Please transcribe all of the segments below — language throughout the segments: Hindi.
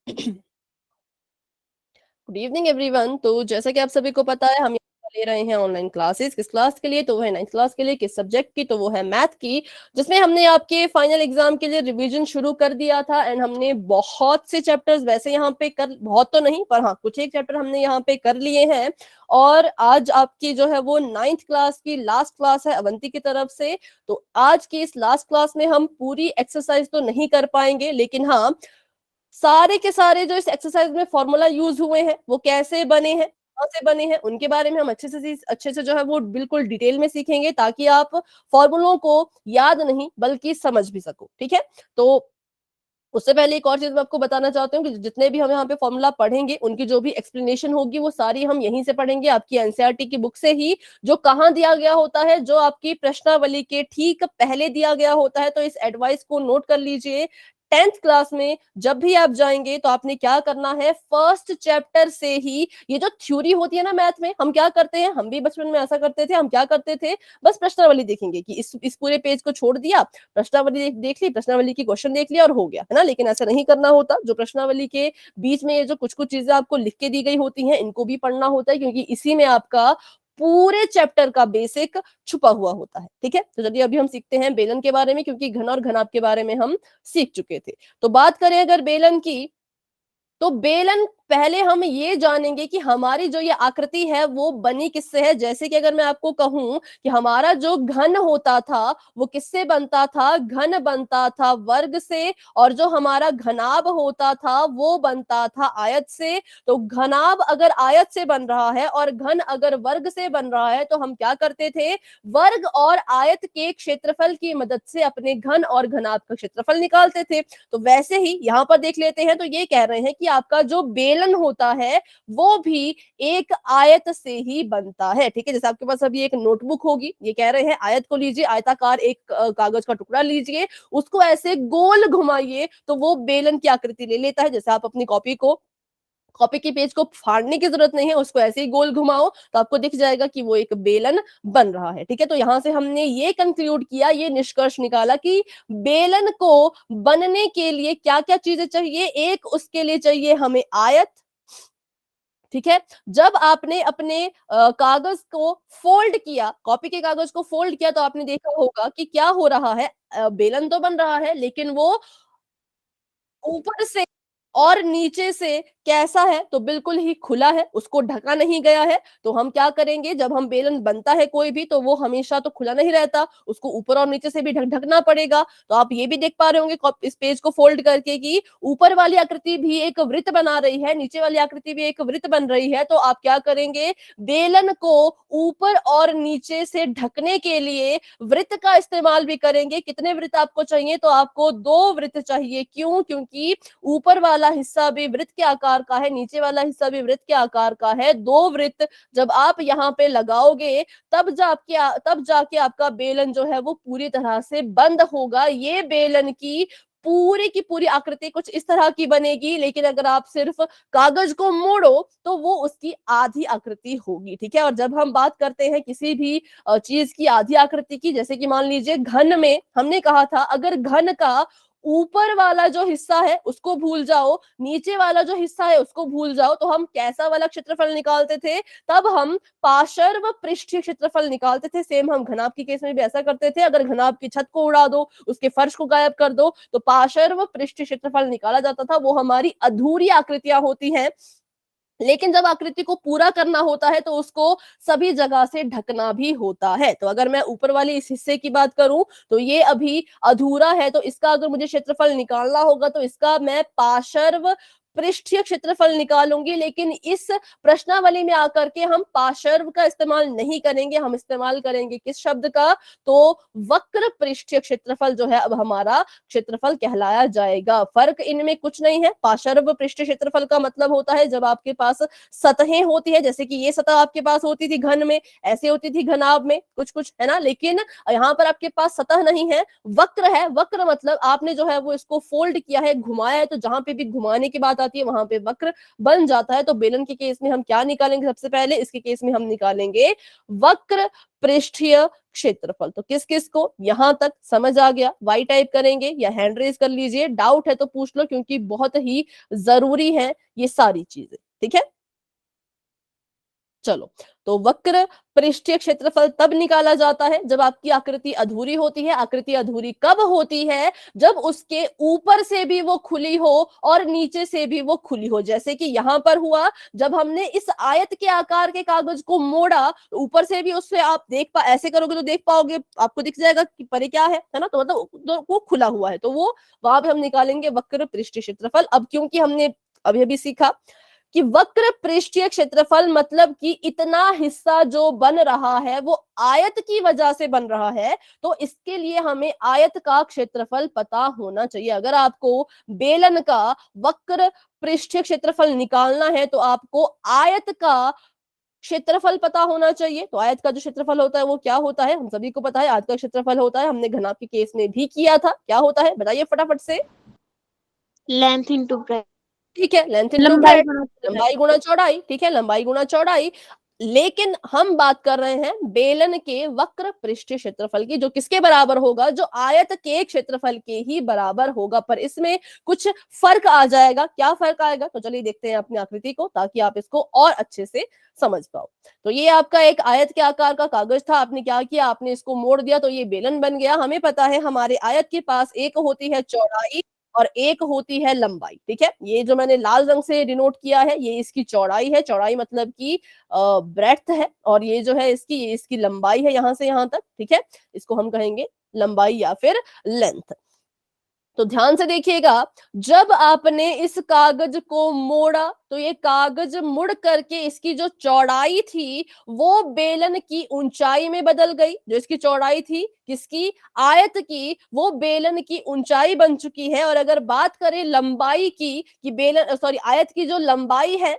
Good evening everyone. तो जैसा कि आप सभी को पता है, हम यहाँ ले रहे हैं ऑनलाइन क्लासेस। किस क्लास के लिए? तो वो है 9th क्लास के लिए। किस सब्जेक्ट की? तो वो है मैथ की, जिसमें हमने आपके फाइनल एग्जाम के लिए रिवीजन शुरू कर दिया था। एंड हमने बहुत से चैप्टर्स वैसे यहाँ पे कर, बहुत तो नहीं पर हाँ कुछ एक चैप्टर हमने यहाँ पे कर लिए हैं। और आज आपकी जो है वो 9th क्लास की लास्ट क्लास है अवंती की तरफ से। तो आज की इस लास्ट क्लास में हम पूरी एक्सरसाइज तो नहीं कर पाएंगे, लेकिन हाँ सारे के सारे जो इस एक्सरसाइज में फॉर्मूला यूज हुए हैं वो कैसे बने हैं, कहाँ से बने हैं, उनके बारे में हम अच्छे से जो है वो बिल्कुल डिटेल में सीखेंगे, ताकि आप फॉर्मूलों को याद नहीं बल्कि समझ भी सको। ठीक है। तो उससे पहले एक और चीज मैं आपको बताना चाहती हूँ कि जितने भी हम यहाँ पे फॉर्मूला पढ़ेंगे उनकी जो भी एक्सप्लेनेशन होगी वो सारी हम यहीं से पढ़ेंगे, आपकी एनसीईआरटी की बुक से ही, जो कहाँ दिया गया होता है, जो आपकी प्रश्नावली के ठीक पहले दिया गया होता है। तो इस एडवाइस को नोट कर लीजिए। 10th क्लास में जब भी आप जाएंगे तो आपने क्या करना है, फर्स्ट चैप्टर से ही ये जो थ्योरी होती है ना मैथ में, हम क्या करते हैं, हम भी बचपन में ऐसा करते थे, हम क्या करते थे, बस प्रश्नावली देखेंगे कि इस पूरे पेज को छोड़ दिया, प्रश्नावली देख ली, प्रश्नावली की क्वेश्चन देख लिया और हो गया, है ना। लेकिन ऐसा नहीं करना होता। जो प्रश्नावली के बीच में ये जो कुछ कुछ चीजें आपको लिख के दी गई होती हैं, इनको भी पढ़ना होता है, क्योंकि इसी में आपका पूरे चैप्टर का बेसिक छुपा हुआ होता है। ठीक है। तो चलिए अभी हम सीखते हैं बेलन के बारे में, क्योंकि घन और घनाभ के बारे में हम सीख चुके थे। तो बात करें अगर बेलन की, तो बेलन पहले हम ये जानेंगे कि हमारी जो ये आकृति है वो बनी किससे है। जैसे कि अगर मैं आपको कहूं कि हमारा जो घन होता था वो किससे बनता था, घन बनता था वर्ग से, और जो हमारा घनाभ होता था वो बनता था आयत से। तो घनाभ अगर आयत से बन रहा है और घन अगर वर्ग से बन रहा है, तो हम क्या करते थे, वर्ग और आयत के क्षेत्रफल की मदद से अपने घन और घनाभ का क्षेत्रफल निकालते थे। तो वैसे ही यहां पर देख लेते हैं, तो ये कह रहे हैं कि आपका जो बेलन होता है वो भी एक आयत से ही बनता है। ठीक है। जैसे आपके पास अभी एक नोटबुक होगी, ये कह रहे हैं आयत को लीजिए, आयताकार एक कागज का टुकड़ा लीजिए, उसको ऐसे गोल घुमाइए तो वो बेलन की आकृति ले लेता है। जैसे आप अपनी कॉपी के पेज को फाड़ने की जरूरत नहीं है, उसको ऐसे ही गोल घुमाओ तो आपको दिख जाएगा कि वो एक बेलन बन रहा है। ठीक है। तो यहां से हमने ये कंक्लूड किया, ये निष्कर्ष निकाला कि बेलन को बनने के लिए क्या क्या चीजें चाहिए। एक, उसके लिए चाहिए हमें आयत। ठीक है। जब आपने अपने कागज को फोल्ड किया, कॉपी के कागज को फोल्ड किया, तो आपने देखा होगा कि क्या हो रहा है, बेलन तो बन रहा है लेकिन वो ऊपर से और नीचे से कैसा है, तो बिल्कुल ही खुला है, उसको ढका नहीं गया है। तो हम क्या करेंगे, जब हम बेलन बनता है कोई भी, तो वो हमेशा तो खुला नहीं रहता, उसको ऊपर और नीचे से भी ढकना पड़ेगा। तो आप ये भी देख पा रहे होंगे इस पेज को फोल्ड करके कि ऊपर वाली आकृति भी एक वृत्त बना रही है, नीचे वाली आकृति भी एक वृत्त बन रही है। तो आप क्या करेंगे, बेलन को ऊपर और नीचे से ढकने के लिए वृत्त का इस्तेमाल भी करेंगे। कितने वृत्त आपको चाहिए, तो आपको 2 वृत्त चाहिए। क्यों? क्योंकि ऊपर वाला हिस्सा भी वृत्त के आकार का है, नीचे वाला हिस्सा भी वृत्त के आकार का है। 2 वृत्त जब आप यहाँ पे लगाओगे, तब जाके आपका बेलन जो है वो पूरी तरह से बंद होगा। ये बेलन की पूरी आकृति कुछ इस तरह की बनेगी, लेकिन अगर आप सिर्फ कागज को मोड़ो तो वो उसकी आधी आकृति होगी। ठीक है। और जब हम बात करते हैं किसी भी चीज की आधी आकृति की, जैसे कि मान लीजिए घन में हमने कहा था, अगर घन का ऊपर वाला जो हिस्सा है उसको भूल जाओ, नीचे वाला जो हिस्सा है उसको भूल जाओ, तो हम कैसा वाला क्षेत्रफल निकालते थे, तब हम पार्श्व पृष्ठीय क्षेत्रफल निकालते थे। सेम हम घनाभ के केस में भी ऐसा करते थे। अगर घनाभ की छत को उड़ा दो, उसके फर्श को गायब कर दो, तो पार्श्व पृष्ठीय क्षेत्रफल निकाला जाता था। वो हमारी अधूरी आकृतियां होती हैं, लेकिन जब आकृति को पूरा करना होता है तो उसको सभी जगह से ढकना भी होता है। तो अगर मैं ऊपर वाली इस हिस्से की बात करूं, तो ये अभी अधूरा है, तो इसका अगर मुझे क्षेत्रफल निकालना होगा तो इसका मैं पार्श्व पृष्ठीय क्षेत्रफल निकालूंगी। लेकिन इस प्रश्नावली में आकर के हम पार्श्व का इस्तेमाल नहीं करेंगे, हम इस्तेमाल करेंगे किस शब्द का, तो वक्र पृष्ठीय क्षेत्रफल जो है अब हमारा क्षेत्रफल कहलाया जाएगा। फर्क इनमें कुछ नहीं है। पार्श्व पृष्ठीय क्षेत्रफल का मतलब होता है जब आपके पास सतहें होती है, जैसे कि ये सतह आपके पास होती थी घन में, ऐसे होती थी घनाभ में, कुछ कुछ, है ना। लेकिन यहाँ पर आपके पास सतह नहीं है, वक्र है। वक्र मतलब आपने जो है वो इसको फोल्ड किया है, घुमाया है, तो जहां पे भी घुमाने की बात जाती है वहां पे वक्र बन जाता है। तो बेलन के केस में हम क्या निकालेंगे? सबसे पहले इसके केस में हम निकालेंगे वक्र पृष्ठीय क्षेत्रफल। तो किस किस को यहां तक समझ आ गया? वाई टाइप करेंगे या हैंड रेज कर लीजिए, डाउट है तो पूछ लो, क्योंकि बहुत ही जरूरी है ये सारी चीजें। ठीक है, चलो। तो वक्र पृष्ठीय क्षेत्रफल तब निकाला जाता है जब आपकी आकृति अधूरी होती है। आकृति अधूरी कब होती है? जब उसके ऊपर से भी वो खुली हो और नीचे से भी वो खुली हो। जैसे कि यहां पर हुआ, जब हमने इस आयत के आकार के कागज को मोड़ा, ऊपर से भी उससे आप ऐसे करोगे तो देख पाओगे, आपको दिख जाएगा कि परे क्या है ना। तो मतलब तो वो खुला हुआ है, तो वो वहां पे हम निकालेंगे वक्र पृष्ठीय क्षेत्रफल। अब क्योंकि हमने अभी अभी सीखा कि वक्र पृष्ठीय क्षेत्रफल मतलब कि इतना हिस्सा जो बन रहा है वो आयत की वजह से बन रहा है, तो इसके लिए हमें आयत का क्षेत्रफल पता होना चाहिए। अगर आपको बेलन का वक्र पृष्ठीय क्षेत्रफल निकालना है तो आपको आयत का क्षेत्रफल पता होना चाहिए। तो आयत का जो क्षेत्रफल होता है वो क्या होता है? हम सभी को पता है, आयत का क्षेत्रफल होता है, हमने घनाभ के केस में भी किया था। क्या होता है बताइए फटाफट से। Length into breadth. ठीक है, लेंथ इंटू लंबाई ब्रेड, गुणा चौड़ाई। लंबाई गुणा चौड़ाई। ठीक है, लंबाई गुणा चौड़ाई। लेकिन हम बात कर रहे हैं बेलन के वक्र पृष्ठीय क्षेत्रफल की, जो किसके बराबर होगा? जो आयत के क्षेत्रफल के ही बराबर होगा। पर इसमें कुछ फर्क आ जाएगा। क्या फर्क आएगा? तो चलिए देखते हैं अपनी आकृति को, ताकि आप इसको और अच्छे से समझ पाओ। तो ये आपका एक आयत के आकार का कागज था, आपने क्या किया? आपने इसको मोड़ दिया तो ये बेलन बन गया। हमें पता है हमारे आयत के पास एक होती है चौड़ाई और एक होती है लंबाई। ठीक है, ये जो मैंने लाल रंग से डिनोट किया है ये इसकी चौड़ाई है, चौड़ाई मतलब कि ब्रेड्थ है, और ये जो है ये इसकी लंबाई है यहां से यहां तक। ठीक है, इसको हम कहेंगे लंबाई या फिर लेंथ। तो ध्यान से देखिएगा, जब आपने इस कागज को मोड़ा तो ये कागज मुड़ करके इसकी जो चौड़ाई थी वो बेलन की ऊंचाई में बदल गई। जो इसकी चौड़ाई थी किसकी? आयत की, वो बेलन की ऊंचाई बन चुकी है। और अगर बात करें लंबाई की, कि बेलन सॉरी आयत की जो लंबाई है,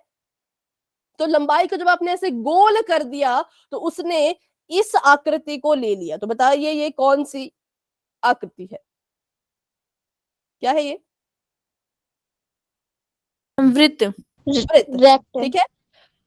तो लंबाई को जब आपने ऐसे गोल कर दिया तो उसने इस आकृति को ले लिया। तो बताइए ये कौन सी आकृति है? क्या है ये? वृत्त। वृत्त। रेक्ट। ठीक है,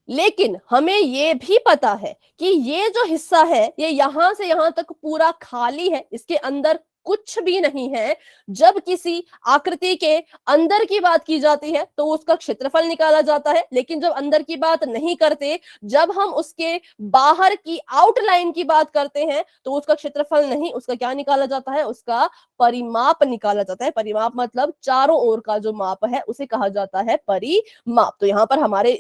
लेकिन हमें ये भी पता है कि ये जो हिस्सा है ये यहां से यहां तक पूरा खाली है, इसके अंदर कुछ भी नहीं है। जब किसी आकृति के अंदर की बात की जाती है तो उसका क्षेत्रफल निकाला जाता है, लेकिन जब अंदर की बात नहीं करते, जब हम उसके बाहर की आउटलाइन की बात करते हैं तो उसका क्षेत्रफल नहीं, उसका क्या निकाला जाता है? उसका परिमाप निकाला जाता है। परिमाप मतलब चारों ओर का जो माप है उसे कहा जाता है परिमाप। तो यहाँ पर हमारे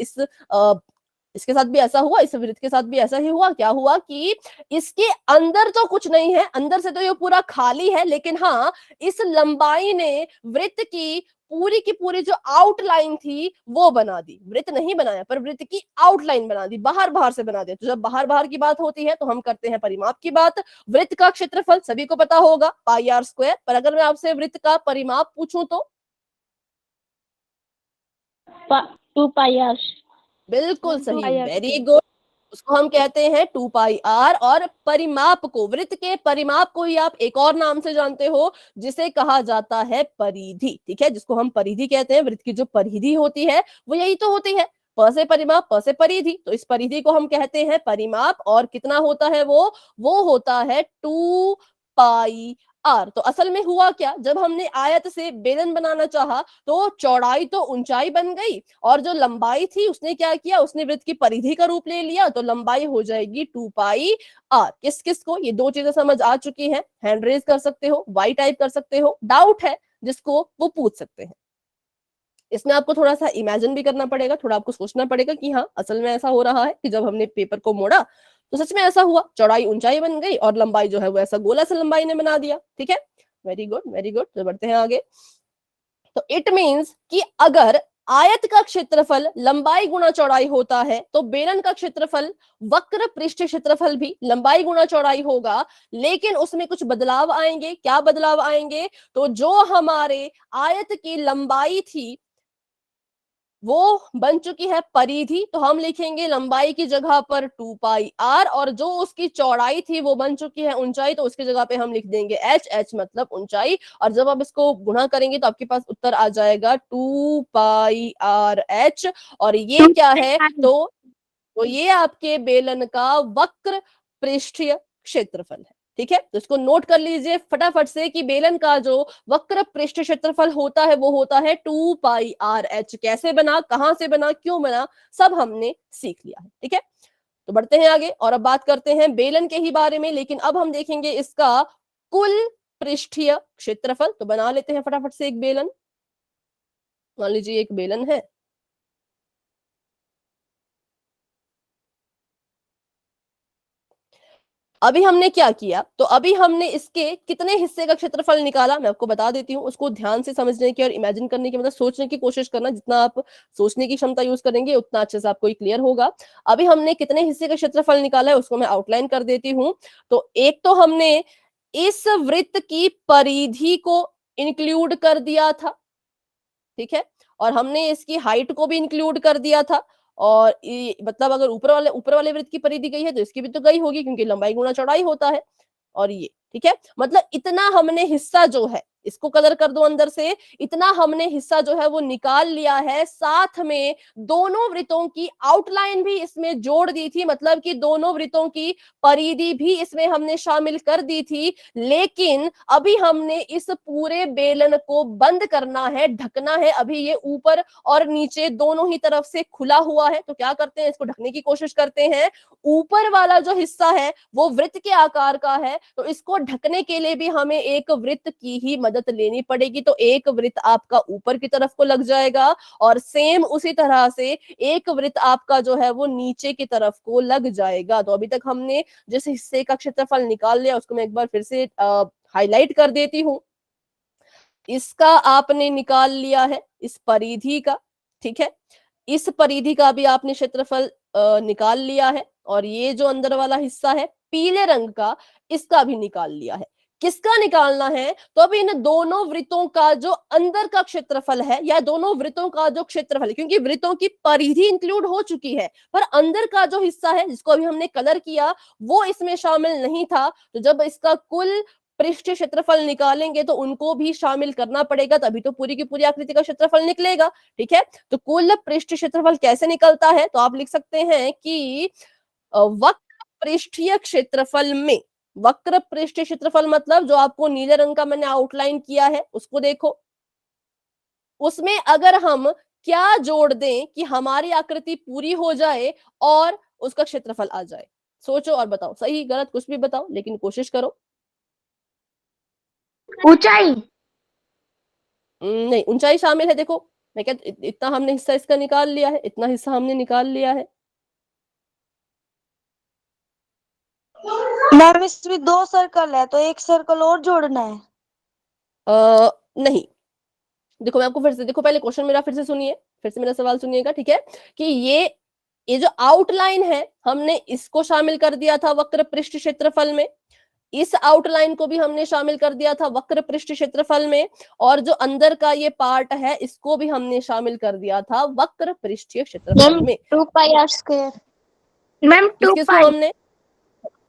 इसके साथ भी ऐसा हुआ, इस वृत्त के साथ भी ऐसा ही हुआ। क्या हुआ कि इसके अंदर तो कुछ नहीं है, अंदर से तो ये पूरा खाली है, लेकिन हाँ इस लंबाई ने वृत्त की पूरी जो आउटलाइन थी वो बना दी। वृत्त नहीं बनाया पर वृत्त की आउटलाइन बना दी, बाहर बाहर से बना दिया। तो जब बाहर बाहर की बात होती है तो हम करते हैं परिमाप की बात। वृत्त का क्षेत्रफल सभी को पता होगा, पाई आर स्क्वायर। पर अगर मैं आपसे वृत्त का परिमाप पूछूं तो? 2 पाई आर। बिल्कुल टू सही, पाई आर वेरी गुड। उसको हम कहते हैं 2 पाई आर। और परिमाप को, वृत्त के परिमाप को ही आप एक और नाम से जानते हो जिसे कहा जाता है परिधि। ठीक है, जिसको हम परिधि कहते हैं। वृत्त की जो परिधि होती है वो यही तो होती है, प से परिमाप प से परिधि। तो इस परिधि को हम कहते हैं परिमाप। और कितना होता है वो होता है 2 पाई आर। तो असल में हुआ क्या, जब हमने आयत से बेलन बनाना चाहा तो चौड़ाई तो ऊंचाई बन गई, और जो लंबाई थी उसने क्या किया? उसने वृत्त की परिधि का रूप ले लिया। तो लंबाई हो जाएगी 2 पाई आर। किस किस को ये दो चीजें समझ आ चुकी हैं? हैंड रेज कर सकते हो, वाई टाइप कर सकते हो, डाउट है जिसको वो पूछ सकते हैं। इसमें आपको थोड़ा सा इमेजिन भी करना पड़ेगा, थोड़ा आपको सोचना पड़ेगा कि हाँ असल में ऐसा हो रहा है कि जब हमने पेपर को मोड़ा तो सच में ऐसा हुआ, चौड़ाई ऊंचाई बन गई और लंबाई जो है वो ऐसा गोला सा लंबाई ने बना दिया। ठीक है, वेरी गुड वेरी गुड। तो बढ़ते हैं आगे। तो इट मीन्स कि अगर आयत का क्षेत्रफल लंबाई गुणा चौड़ाई होता है तो बेलन का क्षेत्रफल वक्र पृष्ठ क्षेत्रफल भी लंबाई गुणा चौड़ाई होगा। लेकिन उसमें कुछ बदलाव आएंगे। क्या बदलाव आएंगे? तो जो हमारे आयत की लंबाई थी वो बन चुकी है परिधि, तो हम लिखेंगे लंबाई की जगह पर 2 पाई आर, और जो उसकी चौड़ाई थी वो बन चुकी है ऊंचाई, तो उसकी जगह पे हम लिख देंगे एच, एच मतलब ऊंचाई। और जब आप इसको गुणा करेंगे तो आपके पास उत्तर आ जाएगा 2 पाई आर एच। और ये क्या है, तो ये आपके बेलन का वक्र पृष्ठीय क्षेत्रफल है। ठीक है, तो इसको नोट कर लीजिए फटाफट से कि बेलन का जो वक्र पृष्ठ क्षेत्रफल होता है वो होता है 2 पाई आर एच। कैसे बना, कहां से बना, क्यों बना, सब हमने सीख लिया है। ठीक है, तो बढ़ते हैं आगे और अब बात करते हैं बेलन के ही बारे में, लेकिन अब हम देखेंगे इसका कुल पृष्ठीय क्षेत्रफल। तो बना लेते हैं फटाफट से एक बेलन। मान लीजिए एक बेलन है, अभी हमने क्या किया, तो अभी हमने इसके कितने हिस्से का क्षेत्रफल निकाला, मैं आपको बता देती हूँ। उसको ध्यान से समझने की और इमेजिन करने की, मतलब सोचने की कोशिश करना। जितना आप सोचने की क्षमता यूज करेंगे उतना अच्छे से आपको क्लियर होगा। अभी हमने कितने हिस्से का क्षेत्रफल निकाला है उसको मैं आउटलाइन कर देती हूँ। तो एक तो हमने इस वृत्त की परिधि को इंक्लूड कर दिया था, ठीक है, और हमने इसकी हाइट को भी इंक्लूड कर दिया था। और मतलब अगर ऊपर वाले वृत्त की परिधि गई है तो इसकी भी तो गई होगी, क्योंकि लंबाई गुणा चौड़ाई होता है। और ये ठीक है, मतलब इतना हमने हिस्सा जो है, इसको कलर कर दो अंदर से, इतना हमने हिस्सा जो है वो निकाल लिया है। साथ में दोनों वृत्तों की आउटलाइन भी इसमें जोड़ दी थी, मतलब कि दोनों वृत्तों की परिधि भी इसमें हमने शामिल कर दी थी। लेकिन अभी हमने इस पूरे बेलन को बंद करना है, ढकना है। अभी ये ऊपर और नीचे दोनों ही तरफ से खुला हुआ है, तो क्या करते हैं, इसको ढकने की कोशिश करते हैं। ऊपर वाला जो हिस्सा है वो वृत्त के आकार का है, तो इसको ढकने के लिए भी हमें एक वृत्त की ही मदद लेनी पड़ेगी। तो एक वृत्त आपका ऊपर की तरफ को लग जाएगा, और सेम उसी तरह से एक वृत्त आपका जो है वो नीचे की तरफ को लग जाएगा। तो अभी तक हमने जिस हिस्से का क्षेत्रफल निकाल लिया उसको मैं एक बार फिर से हाईलाइट कर देती हूँ। इसका आपने निकाल लिया है इस परिधि का, ठीक है, इस परिधि का भी आपने क्षेत्रफल निकाल लिया है। और ये जो अंदर वाला हिस्सा है पीले रंग का, इसका भी निकाल लिया है। किसका निकालना है, तो अब इन दोनों वृत्तों का जो अंदर का क्षेत्रफल है, या दोनों वृत्तों का जो क्षेत्रफल है, क्योंकि वृत्तों की परिधि इंक्लूड हो चुकी है पर अंदर का जो हिस्सा है जिसको अभी हमने कलर किया वो इसमें शामिल नहीं था। तो जब इसका कुल पृष्ठ क्षेत्रफल निकालेंगे तो उनको भी शामिल करना पड़ेगा, तभी तो पूरी की पूरी आकृति का क्षेत्रफल निकलेगा। ठीक है, तो कुल पृष्ठ क्षेत्रफल कैसे निकलता है, तो आप लिख सकते हैं कि वक्र पृष्ठीय क्षेत्रफल में, वक्र पृष्ठीय क्षेत्रफल मतलब जो आपको नीले रंग का मैंने आउटलाइन किया है उसको देखो, उसमें अगर हम क्या जोड़ दें कि हमारी आकृति पूरी हो जाए और उसका क्षेत्रफल आ जाए। सोचो और बताओ, सही गलत कुछ भी बताओ लेकिन कोशिश करो। ऊंचाई। नहीं, ऊंचाई शामिल है। देखो मैं क्या, इतना हमने हिस्सा इसका निकाल लिया है, इतना हिस्सा हमने निकाल लिया है। मैम इसमें 2 सर्कल है तो एक सर्कल और जोड़ना है। नहीं, देखो मैं आपको फिर से, देखो पहले क्वेश्चन मेरा फिर से सुनिए, फिर से मेरा सवाल सुनिएगा, ठीक है, कि ये जो आउटलाइन है हमने इसको शामिल कर दिया था वक्र पृष्ठ क्षेत्रफल में, इस आउटलाइन को भी हमने शामिल कर दिया था वक्र पृष्ठ क्षेत्रफल में, और जो अंदर का ये पार्ट है इसको भी हमने शामिल कर दिया था वक्र पृष्ठीय क्षेत्रफल में। 2 पाई आर स्क्वायर। मैम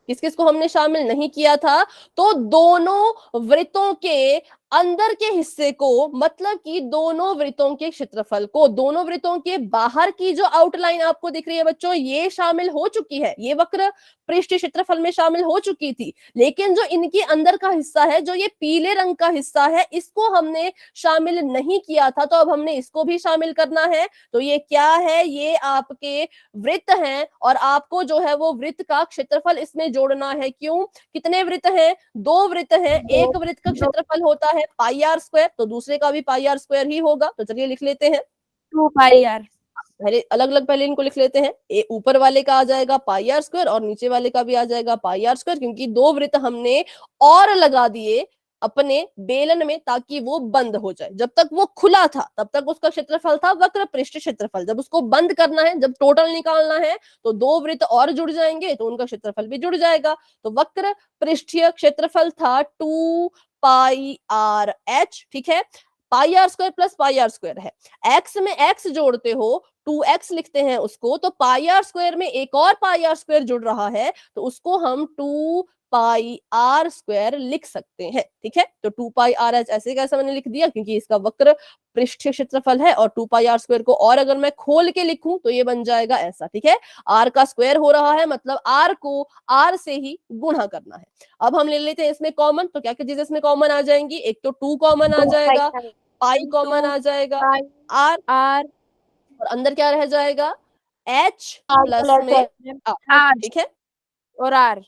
किस किस को हमने शामिल नहीं किया था, तो दोनों वृत्तों के अंदर के हिस्से को, मतलब कि दोनों वृत्तों के क्षेत्रफल को, दोनों वृत्तों के बाहर की जो आउटलाइन आपको दिख रही है बच्चों, ये शामिल हो चुकी है, ये वक्र पृष्ठ क्षेत्रफल में शामिल हो चुकी थी। लेकिन जो इनके अंदर का हिस्सा है, जो ये पीले रंग का हिस्सा है, इसको हमने शामिल नहीं किया था, तो अब हमने इसको भी शामिल करना है। तो ये क्या है, ये आपके वृत्त हैं, और आपको जो है वो वृत्त का क्षेत्रफल इसमें जोड़ना है। क्यों, कितने वृत्त हैं, 2 वृत्त हैं, एक वृत्त का क्षेत्रफल होता है पाई आर स्क्वायर, तो दूसरे का भी पाई आर स्क्वायर ही होगा। तो चलिए लिख लेते हैं 2 पाई आर। पहले अलग अलग, पहले इनको लिख लेते हैं। ऊपर वाले का आ जाएगा पाई आर स्क्वायर और नीचे वाले का भी आ जाएगा पाई आर स्क्वायर, क्योंकि 2 वृत्त हमने और लगा दिए अपने बेलन में ताकि वो बंद हो जाए। जब तक वो खुला था तब तक उसका क्षेत्रफल था वक्र पृष्ठ क्षेत्रफल, जब उसको बंद करना है, जब टोटल निकालना है, तो 2 वृत्त और जुड़ जाएंगे तो उनका क्षेत्रफल भी जुड़ जाएगा। तो वक्र पृष्ठीय क्षेत्रफल था 2 पाई आर एच, ठीक है। Pi R square plus pi R square है, x में x जोड़ते हो 2x लिखते हैं उसको, तो पाई आर स्क्वायर में एक और पाई आर स्क्वायर जुड़ रहा है तो उसको हम 2 पाई आर स्क्वायर लिख सकते हैं। ठीक है, तो 2 पाई आर एच ऐसे कैसे मैंने लिख दिया, क्योंकि इसका वक्र पृष्ठीय क्षेत्रफल है, और 2 पाई आर स्क्वायर को और अगर मैं खोल के लिखूं तो ये बन जाएगा ऐसा। ठीक है, आर का स्क्वायर हो रहा है, मतलब आर को आर से ही गुणा करना है। अब हम ले लेते हैं इसमें कॉमन, तो क्या क्या चीजें इसमें कॉमन आ जाएंगी, एक तो 2 कॉमन आ जाएगा, पाई कॉमन आ जाएगा, आर आर और अंदर क्या रह जाएगा, एच प्लस में आर। ठीक है, और आर।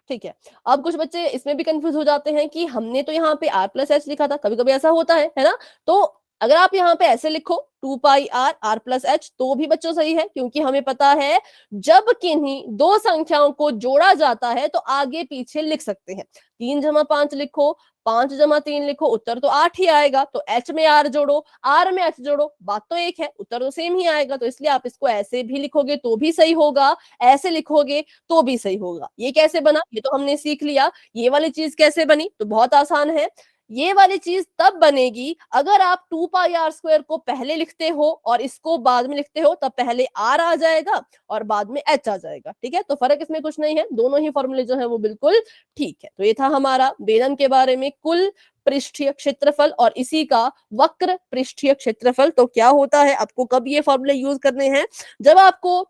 ठीक है। अब कुछ बच्चे इसमें भी कंफ्यूज हो जाते हैं कि हमने तो यहाँ पे आर प्लस एच लिखा था, कभी कभी ऐसा होता है ना, तो अगर आप यहाँ पे ऐसे लिखो 2 pi are are plus H तो भी बच्चों सही है, क्योंकि हमें पता है जब किन्हीं दो संख्याओं को जोड़ा जाता है तो आगे पीछे लिख सकते हैं। 3 जमा 5 लिखो, 5 जमा 3 लिखो, उत्तर तो 8 ही आएगा। तो एच में आर जोड़ो, आर में एच जोड़ो, बात तो एक है, उत्तर तो सेम ही आएगा। तो इसलिए आप इसको ऐसे भी लिखोगे तो भी सही होगा, ऐसे लिखोगे तो भी सही होगा। ये कैसे बना, ये तो हमने सीख लिया। ये वाली चीज कैसे बनी, तो बहुत आसान है। ये वाली चीज तब बनेगी अगर आप 2 पाई आर स्क्वायर को पहले लिखते हो और इसको बाद में लिखते हो, तब पहले आर आ जाएगा और बाद में एच आ जाएगा। ठीक है, तो फर्क इसमें कुछ नहीं है, दोनों ही फॉर्मूले जो है वो बिल्कुल ठीक है। तो ये था हमारा बेलन के बारे में कुल पृष्ठीय क्षेत्रफल और इसी का वक्र पृष्ठीय क्षेत्रफल। तो क्या होता है, आपको कब ये फॉर्मूले यूज करने हैं, जब आपको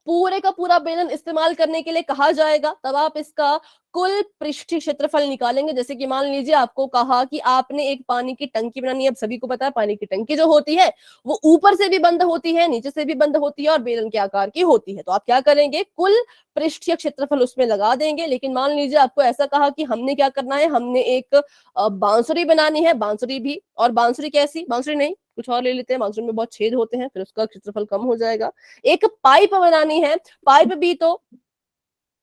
पूरे का पूरा बेलन इस्तेमाल करने के लिए कहा जाएगा, तब आप इसका कुल पृष्ठीय क्षेत्रफल निकालेंगे। जैसे कि मान लीजिए आपको कहा कि आपने एक पानी की टंकी बनानी है। अब सभी को पता है पानी की टंकी जो होती है वो ऊपर से भी बंद होती है, नीचे से भी बंद होती है और बेलन के आकार की होती है। तो आप क्या करेंगे, कुल पृष्ठीय क्षेत्रफल उसमें लगा देंगे। लेकिन मान लीजिए आपको ऐसा कहा कि हमने क्या करना है, हमने एक बांसुरी बनानी है, बांसुरी भी, और बांसुरी कैसी, बांसुरी नहीं कुछ और ले लेते हैं, बांसुरी में बहुत छेद होते हैं, फिर उसका क्षेत्रफल कम हो जाएगा। एक पाइप बनानी है, पाइप भी तो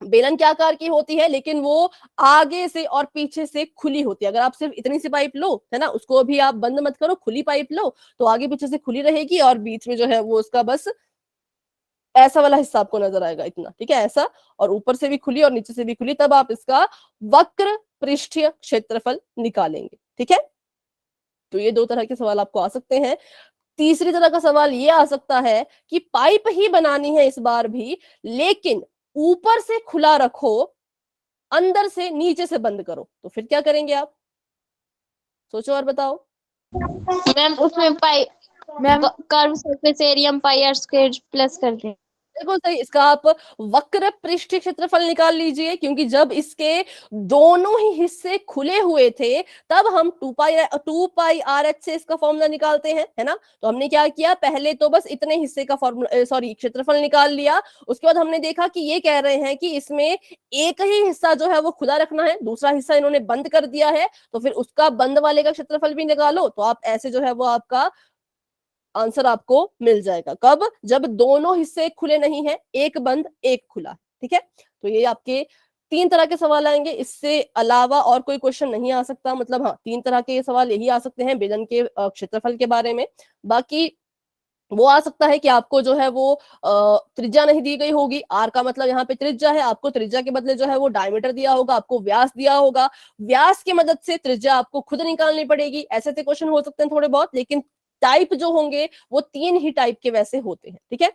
बेलन के आकार की होती है, लेकिन वो आगे से और पीछे से खुली होती है। अगर आप सिर्फ इतनी सी पाइप लो, है ना, उसको भी आप बंद मत करो, खुली पाइप लो तो आगे पीछे से खुली रहेगी और बीच में जो है वो उसका बस ऐसा वाला हिस्सा आपको नजर आएगा, इतना। ठीक है, ऐसा, और ऊपर से भी खुली और नीचे से भी खुली, तब आप इसका वक्र पृष्ठीय क्षेत्रफल निकालेंगे। ठीक है, तो ये दो तरह के सवाल आपको आ सकते हैं। तीसरी तरह का सवाल ये आ सकता है कि पाइप ही बनानी है इस बार भी, लेकिन ऊपर से खुला रखो, अंदर से नीचे से बंद करो, तो फिर क्या करेंगे आप, सोचो और बताओ। मैम उसमें पाई मैम कर्व सरफेस एरिया में पाई आर स्क्वायर प्लस कर दें। बिल्कुल सही, इसका आप वक्र पृष्ठीय क्षेत्रफल निकाल लीजिए, क्योंकि जब इसके दोनों ही हिस्से खुले हुए थे तब हम 2 पाई आर एच से इसका फॉर्मूला निकालते हैं, है ना। तो हमने क्या किया, पहले तो बस इतने हिस्से का फॉर्मूला सॉरी क्षेत्रफल निकाल लिया। उसके बाद हमने देखा कि ये कह रहे हैं कि इसमें एक ही हिस्सा जो है वो खुला रखना है, दूसरा हिस्सा इन्होंने बंद कर दिया है, तो फिर उसका बंद वाले का क्षेत्रफल भी निकालो। तो आप ऐसे जो है वो आपका आंसर आपको मिल जाएगा, कब, जब दोनों हिस्से खुले नहीं है, एक बंद एक खुला। ठीक है, तो ये आपके 3 तरह के सवाल आएंगे, इससे अलावा और कोई क्वेश्चन नहीं आ सकता। मतलब हाँ, 3 तरह के सवाल यही आ सकते हैं बेलन के क्षेत्रफल के बारे में। बाकी वो आ सकता है कि आपको जो है वो त्रिज्या नहीं दी गई होगी, आर का मतलब यहाँ पे त्रिज्या है, आपको त्रिज्या के बदले जो है वो डायमीटर दिया होगा, आपको व्यास दिया होगा, व्यास की मदद से त्रिज्या आपको खुद निकालनी पड़ेगी। ऐसे ऐसे क्वेश्चन हो सकते हैं थोड़े बहुत, लेकिन टाइप जो होंगे वो 3 ही टाइप के वैसे होते हैं। ठीक है,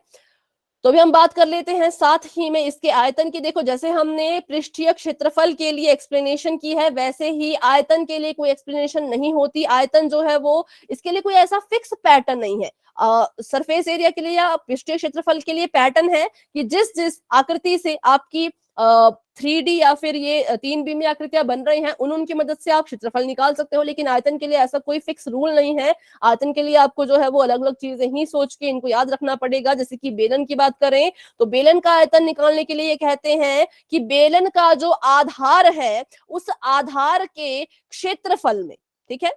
तो भी हम बात कर लेते हैं साथ ही में इसके आयतन की। देखो, जैसे हमने पृष्ठीय क्षेत्रफल के लिए एक्सप्लेनेशन की है, वैसे ही आयतन के लिए कोई एक्सप्लेनेशन नहीं होती। आयतन जो है वो, इसके लिए कोई ऐसा फिक्स पैटर्न नहीं है। सरफेस एरिया के लिए या पृष्ठीय क्षेत्रफल के लिए पैटर्न है कि जिस जिस आकृति से आपकी 3D या फिर ये 3 आकृतियां बन रही हैं, उनकी मदद से आप क्षेत्रफल निकाल सकते हो। लेकिन आयतन के लिए ऐसा कोई फिक्स रूल नहीं है। आयतन के लिए आपको जो है वो अलग अलग चीजें ही सोच के इनको याद रखना पड़ेगा। जैसे कि बेलन की बात करें तो बेलन का आयतन निकालने के लिए ये कहते हैं कि बेलन का जो आधार है उस आधार के क्षेत्रफल में, ठीक है,